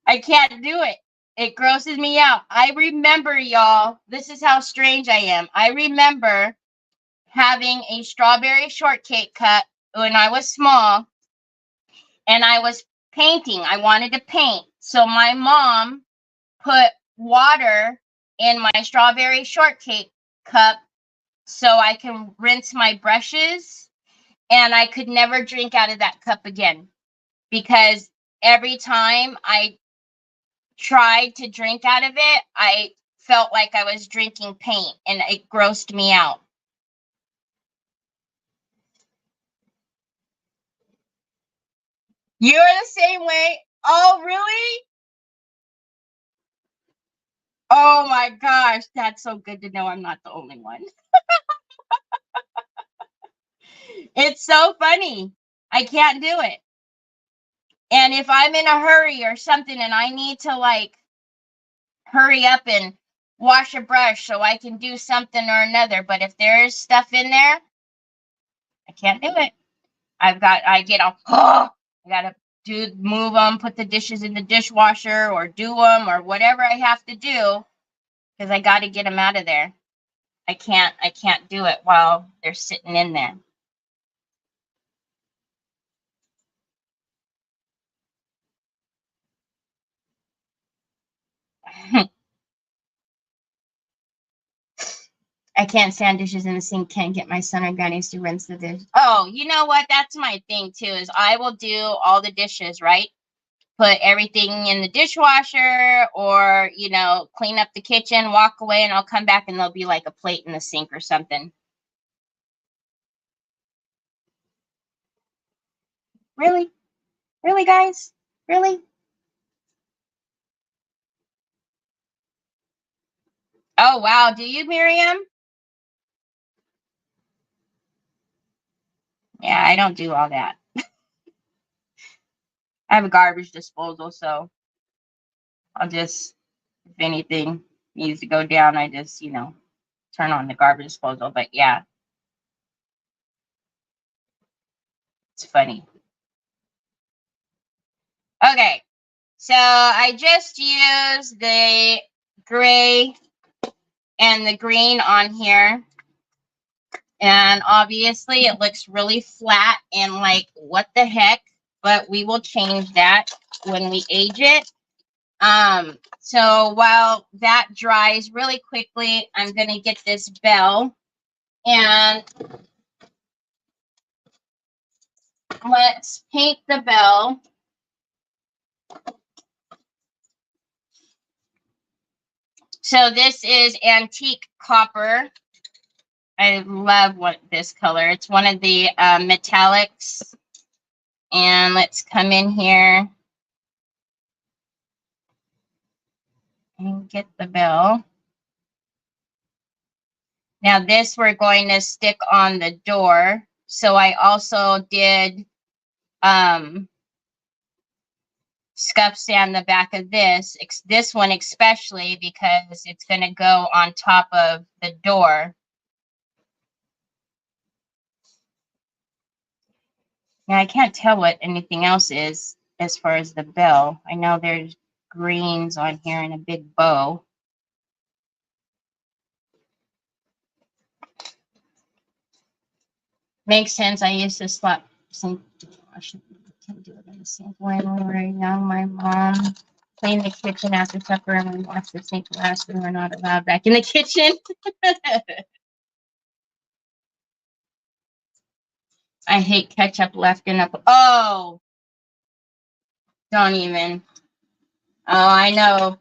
I can't do it. It grosses me out. I remember, y'all, this is how strange I am. I remember having a strawberry shortcake cup when I was small, and I was painting. I wanted to paint. So my mom put water in my strawberry shortcake cup so I can rinse my brushes, and I could never drink out of that cup again, because every time I tried to drink out of it, I felt like I was drinking paint, and it grossed me out. You're the same way? Oh, really? Oh my gosh, that's so good to know I'm not the only one. It's so funny. I can't do it. And if I'm in a hurry or something and I need to hurry up and wash a brush so I can do something or another, but if there's stuff in there, I can't do it. I gotta move them, put the dishes in the dishwasher, or do them, or whatever I have to do, because I got to get them out of there. I can't do it while they're sitting in there. I can't stand dishes in the sink. Can't get my son or grannies to rinse the dish. Oh, you know what? That's my thing too. Is I will do all the dishes, right? Put everything in the dishwasher, or clean up the kitchen, walk away, and I'll come back and there'll be like a plate in the sink or something. Really, really, guys, really. Oh wow, do you, Miriam? Yeah, I don't do all that. I have a garbage disposal, so I'll just, if anything needs to go down, I just, turn on the garbage disposal. But yeah, it's funny. Okay, so I just used the gray and the green on here. And obviously it looks really flat and like, what the heck? But we will change that when we age it. So while that dries really quickly, I'm going to get this bell. And let's paint the bell. So this is antique copper. I love this color. It's one of the metallics. And let's come in here and get the bell. Now this we're going to stick on the door. So I also did scuff sand the back of this one especially, because it's going to go on top of the door. Now I can't tell what anything else is as far as the bell. I know there's greens on here and a big bow. Makes sense. I used to slap sink. I can't do it in the sink. When we were young, my mom cleaned the kitchen after supper, and we watched the sink last. We were not allowed back in the kitchen. I hate ketchup left in a. Oh, don't even. Oh, I know.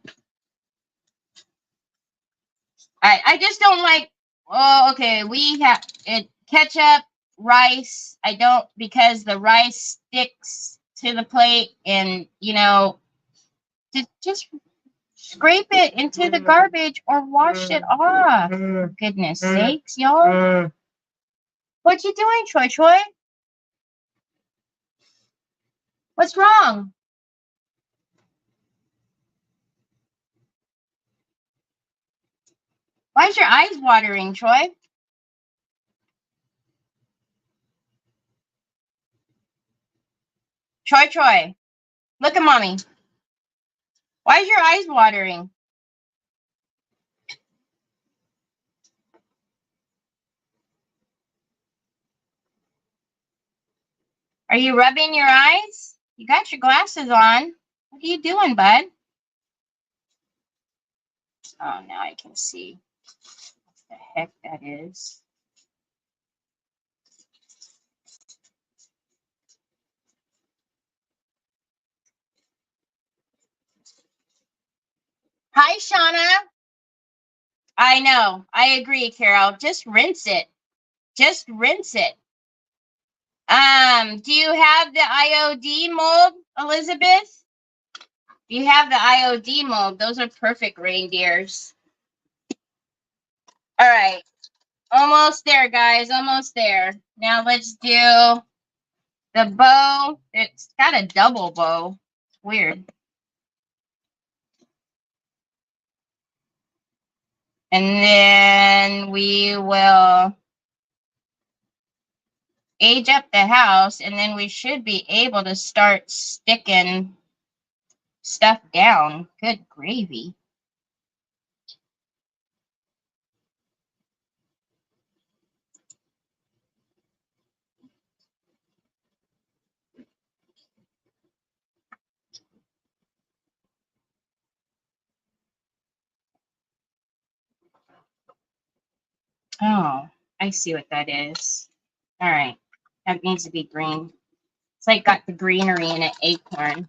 I just don't like. Oh, okay. We have it ketchup, rice. I don't, because the rice sticks to the plate, and just scrape it into the garbage or wash it off. For goodness sakes, y'all. What you doing, Troy? What's wrong? Why is your eyes watering, Troy? Troy. Look at mommy. Why is your eyes watering? Are you rubbing your eyes? You got your glasses on. What are you doing, bud? Oh, now I can see what the heck that is. Hi, Shauna. I know. I agree, Carol. Just rinse it. Just rinse it. Do you have the IOD mold, Elizabeth? You have the IOD mold. Those are perfect reindeers. All right. Almost there, guys. Almost there. Now let's do the bow. It's got a double bow. Weird. And then we will age up the house, and then we should be able to start sticking stuff down. Good gravy. Oh, I see what that is. All right. That needs to be green. It's like got the greenery in an acorn.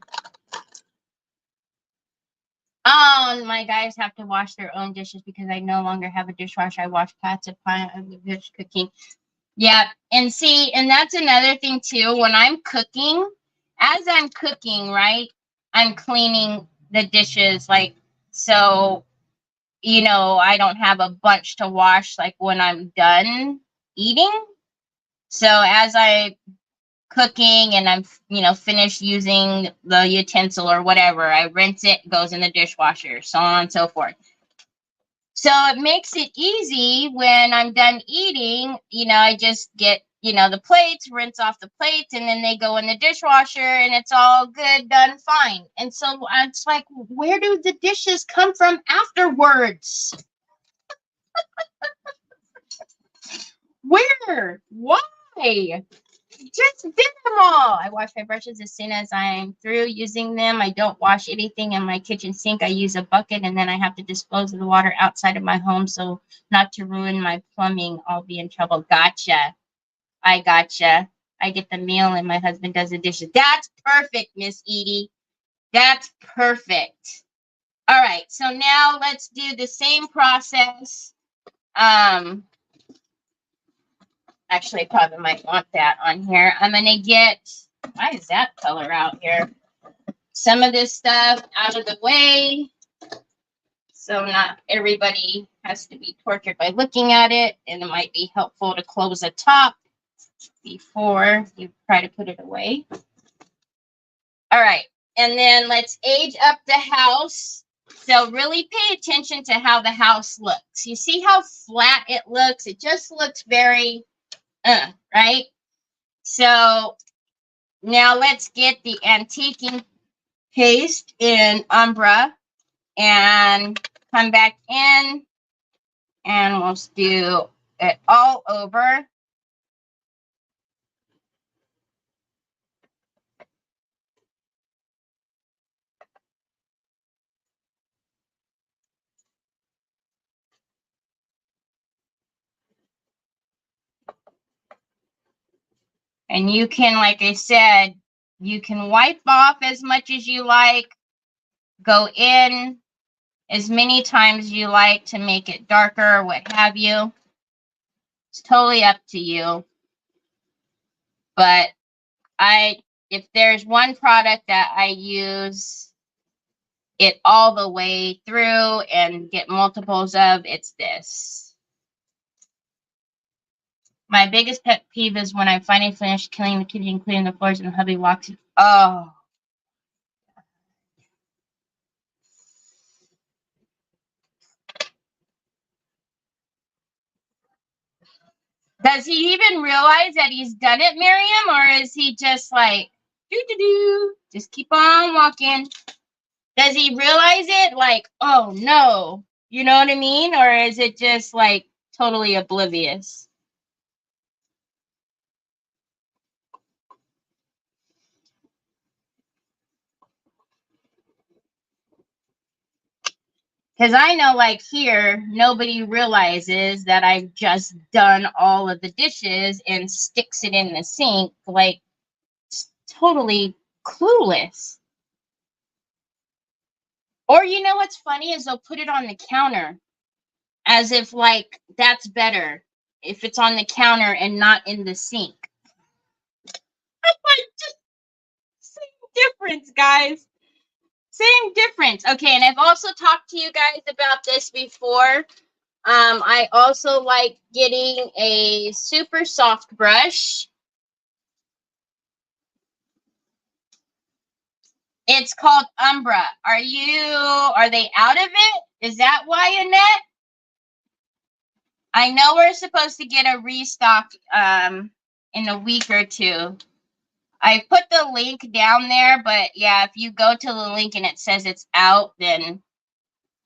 Oh, and my guys have to wash their own dishes because I no longer have a dishwasher. I wash pots of fish cooking. Yeah, and see, and that's another thing too. When I'm cooking, as I'm cooking, right, I'm cleaning the dishes, like, so, you know, I don't have a bunch to wash, like, when I'm done eating. So as I cooking and I'm, you know, finished using the utensil or whatever, I rinse it, goes in the dishwasher, so on and so forth. So it makes it easy when I'm done eating, you know, I just get, you know, the plates, rinse off the plates, and then they go in the dishwasher and it's all good, done, fine. And so it's like, where do the dishes come from afterwards? Where? Why? Just did them all. I wash my brushes as soon as I'm through using them. I don't wash anything in my kitchen sink. I use a bucket and then I have to dispose of the water outside of my home so not to ruin my plumbing. I'll be in trouble. Gotcha. I gotcha. I get the meal and my husband does the dishes. That's perfect, Miss Edie. That's perfect. All right. So now let's do the same process. Actually, I probably might want that on here. I'm going to get, why is that color out here? Some of this stuff out of the way. So not everybody has to be tortured by looking at it. And it might be helpful to close the top before you try to put it away. All right. And then let's age up the house. So really pay attention to how the house looks. You see how flat it looks? It just looks very right? So now let's get the antiquing paste in Umbra and come back in and we'll do it all over. And you can, like I said, you can wipe off as much as you like, go in as many times as you like to make it darker or what have you. It's totally up to you. But if there's one product that I use it all the way through and get multiples of, it's this. My biggest pet peeve is when I finally finish cleaning the kitchen, cleaning the floors, and the hubby walks in. Oh. Does he even realize that he's done it, Miriam? Or is he just like, do-do-do, just keep on walking? Does he realize it? Like, oh no. You know what I mean? Or is it just like totally oblivious? Because I know, like here, nobody realizes that I've just done all of the dishes and sticks it in the sink. Like, it's totally clueless. Or you know what's funny is they'll put it on the counter as if, like, that's better if it's on the counter and not in the sink. I'm like, just same difference, guys. Same difference. Okay, and I've also talked to you guys about this before. I also like getting a super soft brush. It's called Umbra. Are they out of it? Is that why, Annette? I know we're supposed to get a restock in a week or two. I put the link down there, but yeah, if you go to the link and it says it's out, then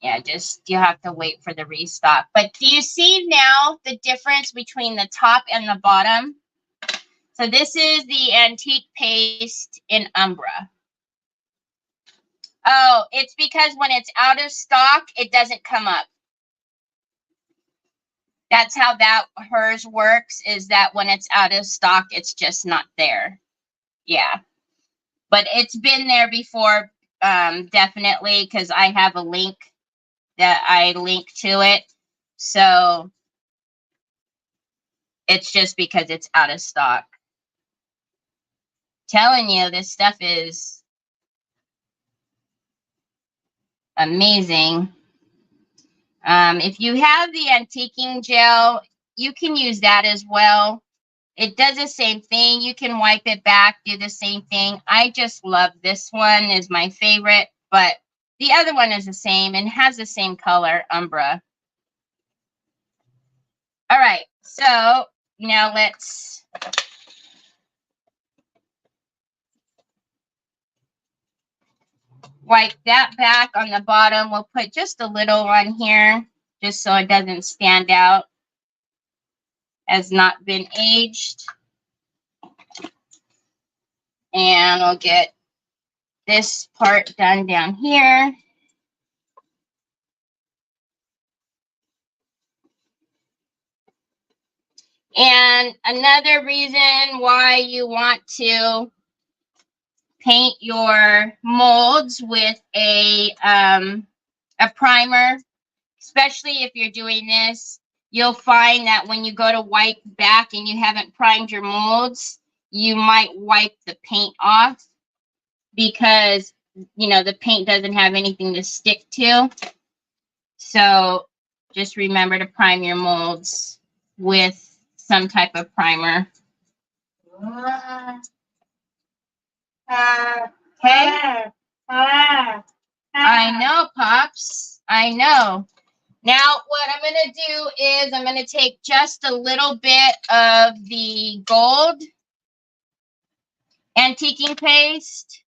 yeah, you have to wait for the restock. But do you see now the difference between the top and the bottom? So this is the antique paste in Umbra. Oh, it's because when it's out of stock, it doesn't come up. That's how that hers works, is that when it's out of stock, it's just not there. Yeah. But it's been there before, definitely, because I have a link that I link to it. So it's just because it's out of stock. Telling you, this stuff is amazing. If you have the antiquing gel, you can use that as well. It does the same thing. You can wipe it back, do the same thing. I just love this one, is my favorite, but the other one is the same and has the same color, Umbra. All right, so now let's wipe that back on the bottom. We'll put just a little one here, just so it doesn't stand out as not been aged. And we'll get this part done down here. And another reason why you want to paint your molds with a primer, especially if you're doing this, you'll find that when you go to wipe back and you haven't primed your molds, you might wipe the paint off because, you know, the paint doesn't have anything to stick to. So just remember to prime your molds with some type of primer. Okay. I know, Pops. I know. Now, what I'm going to do is I'm going to take just a little bit of the gold antiquing paste,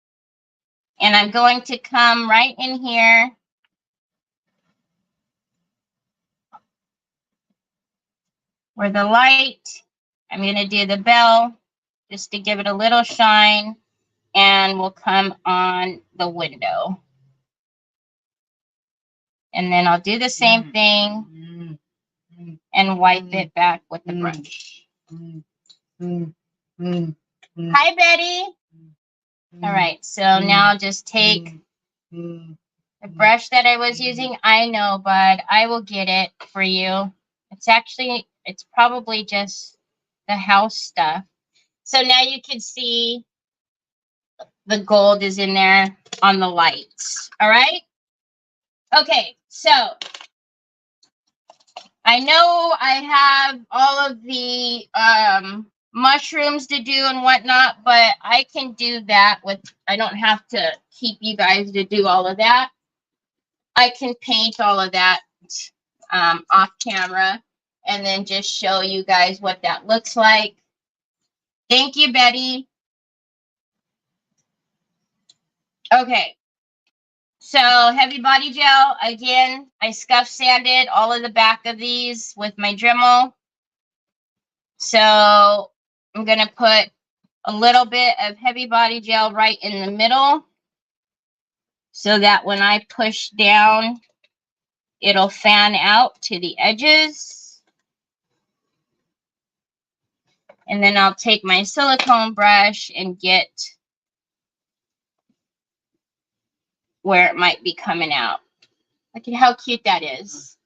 and I'm going to come right in here. Where the light, I'm going to do the bell just to give it a little shine, and we'll come on the window. And then I'll do the same thing and wipe it back with the brush. Hi, Betty. All right, so now I'll just take the brush that I was using. I know, bud. I will get it for you. It's probably just the house stuff. So now you can see the gold is in there on the lights. All right? Okay, so I know I have all of the mushrooms to do and whatnot, but I can do that with, I don't have to keep you guys to do all of that. I can paint all of that off camera and then just show you guys what that looks like. Thank you, Betty. Okay. So heavy body gel, again, I scuff sanded all of the back of these with my Dremel. So I'm going to put a little bit of heavy body gel right in the middle so that when I push down, it'll fan out to the edges. And then I'll take my silicone brush and get where it might be coming out. Look at how cute that is.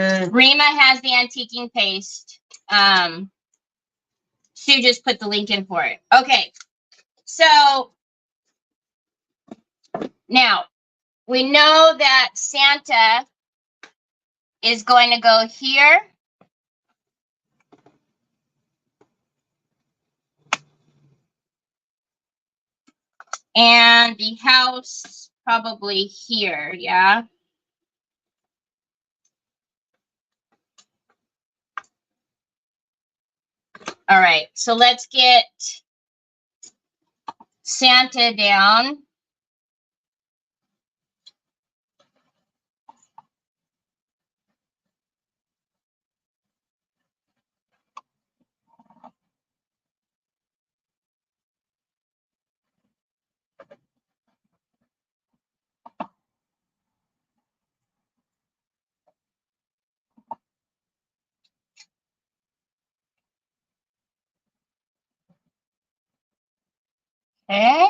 Prima has the antiquing paste. Sue just put the link in for it. Okay, so now we know that Santa is going to go here. And the house probably here, yeah. All right, so let's get Santa down. Okay.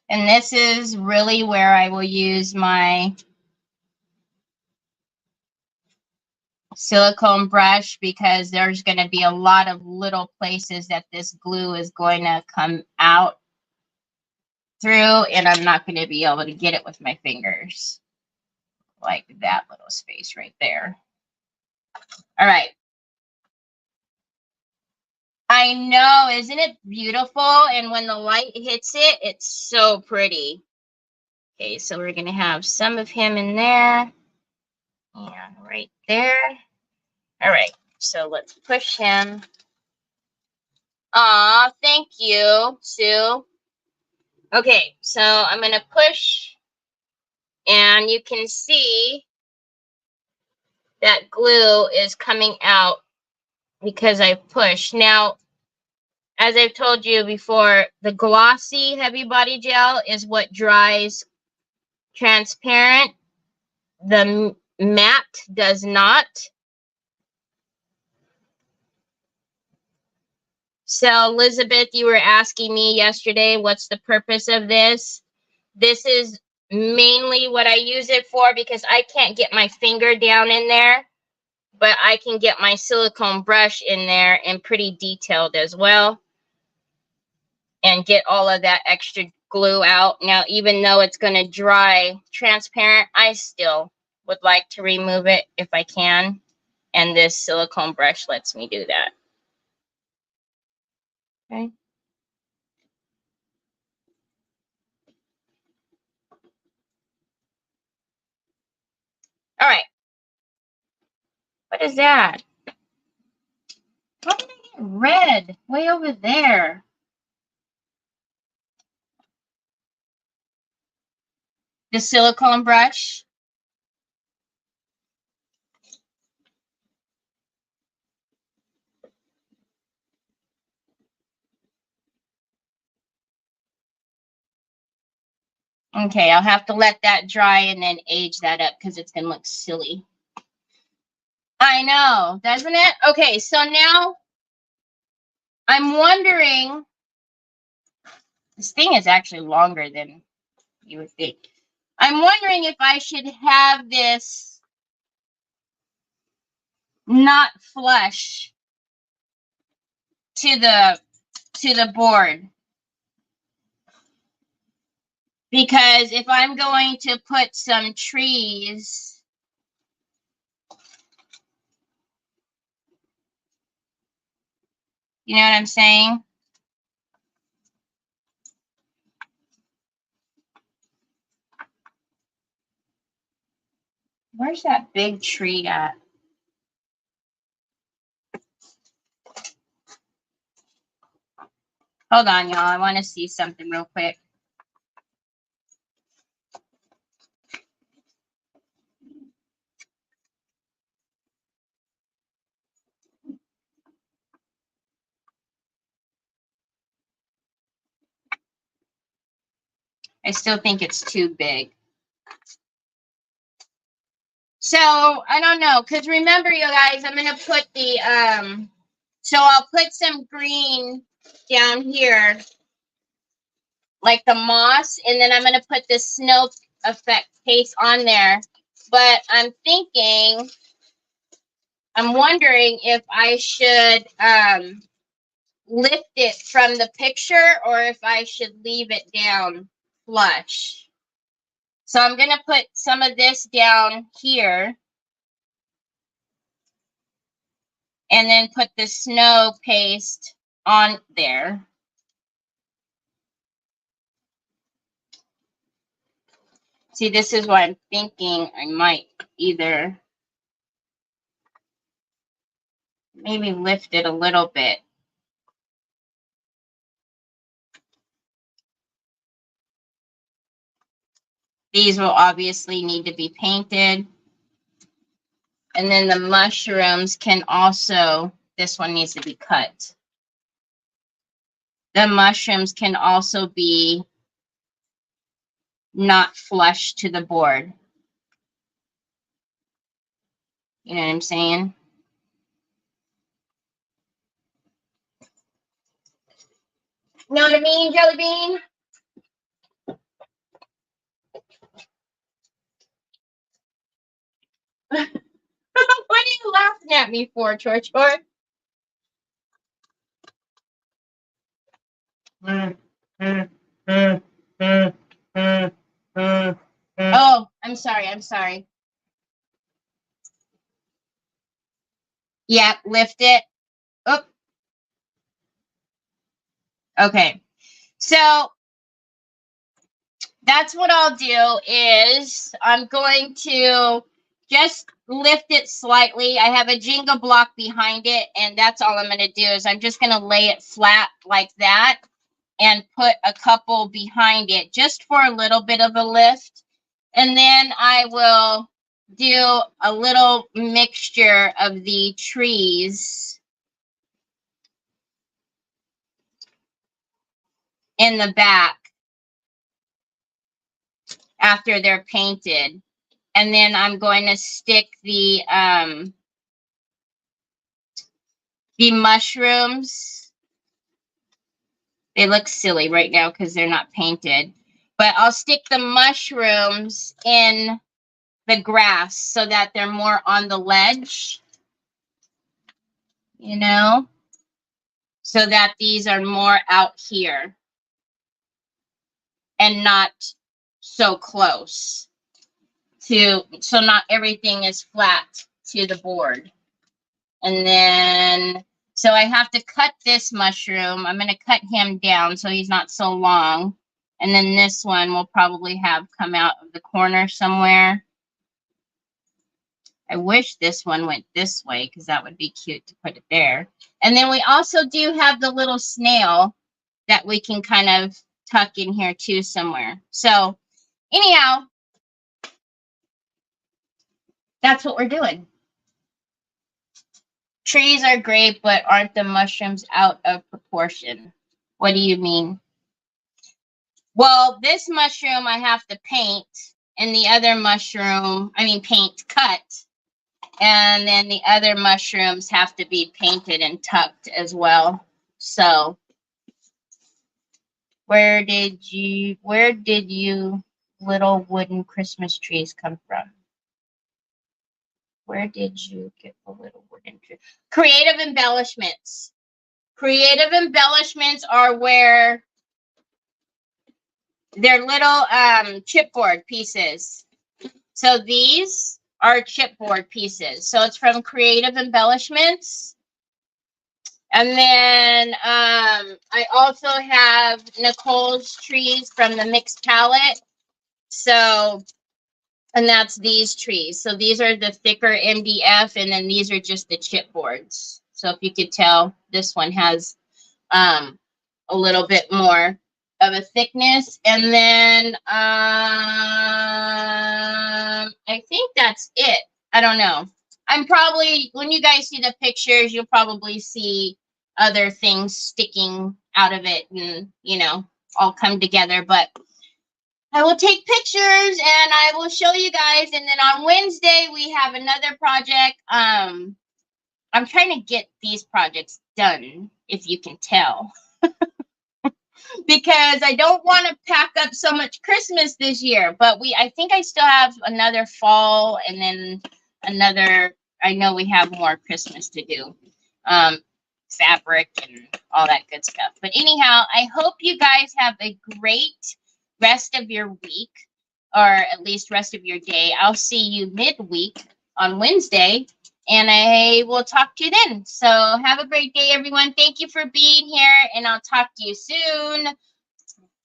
And this is really where I will use my silicone brush, because there's going to be a lot of little places that this glue is going to come out through, and I'm not going to be able to get it with my fingers. Like that little space right there. All right. I know, isn't it beautiful? And when the light hits it, it's so pretty. Okay, so we're going to have some of him in there and right there. All right, so let's push him. Aw, thank you, Sue. Okay, so I'm going to push, and you can see that glue is coming out because I pushed. Now, as I've told you before, the glossy heavy body gel is what dries transparent. The matte does not. So, Elizabeth, you were asking me yesterday, what's the purpose of this? This is mainly what I use it for, because I can't get my finger down in there, but I can get my silicone brush in there and pretty detailed as well, and get all of that extra glue out. Now, even though it's going to dry transparent, I still would like to remove it if I can, and this silicone brush lets me do that. Okay. All right. What is that? Why did I get red way over there? The silicone brush. Okay, I'll have to let that dry and then age that up, because it's going to look silly. I know, doesn't it? Okay, so now I'm wondering, this thing is actually longer than you would think. I'm wondering if I should have this not flush to the board. Because if I'm going to put some trees, you know what I'm saying? Where's that big tree at? Hold on, y'all. I want to see something real quick. I still think it's too big. So, I don't know. Because remember, you guys, I'm going to put the, so I'll put some green down here, like the moss, and then I'm going to put the snow effect paste on there. But I'm wondering if I should lift it from the picture, or if I should leave it down flush. So I'm going to put some of this down here, and then put the snow paste on there. See, this is what I'm thinking. I might either maybe lift it a little bit. These will obviously need to be painted. And then the mushrooms can also, this one needs to be cut. The mushrooms can also be not flush to the board. You know what I'm saying? Know what I mean, Jelly Bean? What are you laughing at me for, Chor Chor? Oh, I'm sorry. I'm sorry. Yep, lift it. Oh. Okay. So that's what I'll do is I'm going to just lift it slightly. I have a Jenga block behind it, and that's all I'm going to do is I'm just going to lay it flat like that and put a couple behind it just for a little bit of a lift. And then I will do a little mixture of the trees in the back after they're painted. And then I'm going to stick the mushrooms. They look silly right now because they're not painted. But I'll stick the mushrooms in the grass so that they're more on the ledge. You know? So that these are more out here. And not so close to, so not everything is flat to the board. And then, so I have to cut this mushroom. I'm going to cut him down so he's not so long. And then this one will probably have come out of the corner somewhere. I wish this one went this way because that would be cute to put it there. And then we also do have the little snail that we can kind of tuck in here too somewhere. So anyhow, that's what we're doing. Trees are great, but aren't the mushrooms out of proportion? What do you mean? Well, this mushroom I have to paint, and the other mushroom, cut. And then the other mushrooms have to be painted and tucked as well. So where did you little wooden Christmas trees come from? Where did you get the little wooden tree? Creative embellishments. Creative embellishments are where they're little chipboard pieces. So these are chipboard pieces. So it's from Creative Embellishments. And then I also have Nicole's trees from the mixed palette. So, and that's these trees. So these are the thicker MDF, and then these are just the chipboards. So if you could tell, this one has a little bit more of a thickness. And then I think that's it. I don't know. I'm probably, when you guys see the pictures, you'll probably see other things sticking out of it and, you know, all come together. But I will take pictures and I will show you guys. And then on Wednesday, we have another project. I'm trying to get these projects done, if you can tell. Because I don't want to pack up so much Christmas this year. But I think I still have another fall and then another, I know we have more Christmas to do. Fabric and all that good stuff. But anyhow, I hope you guys have a great rest of your week, or at least rest of your day. I'll see you midweek on Wednesday, and I will talk to you then. So have a great day, everyone. Thank you for being here, and I'll talk to you soon.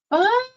Bye.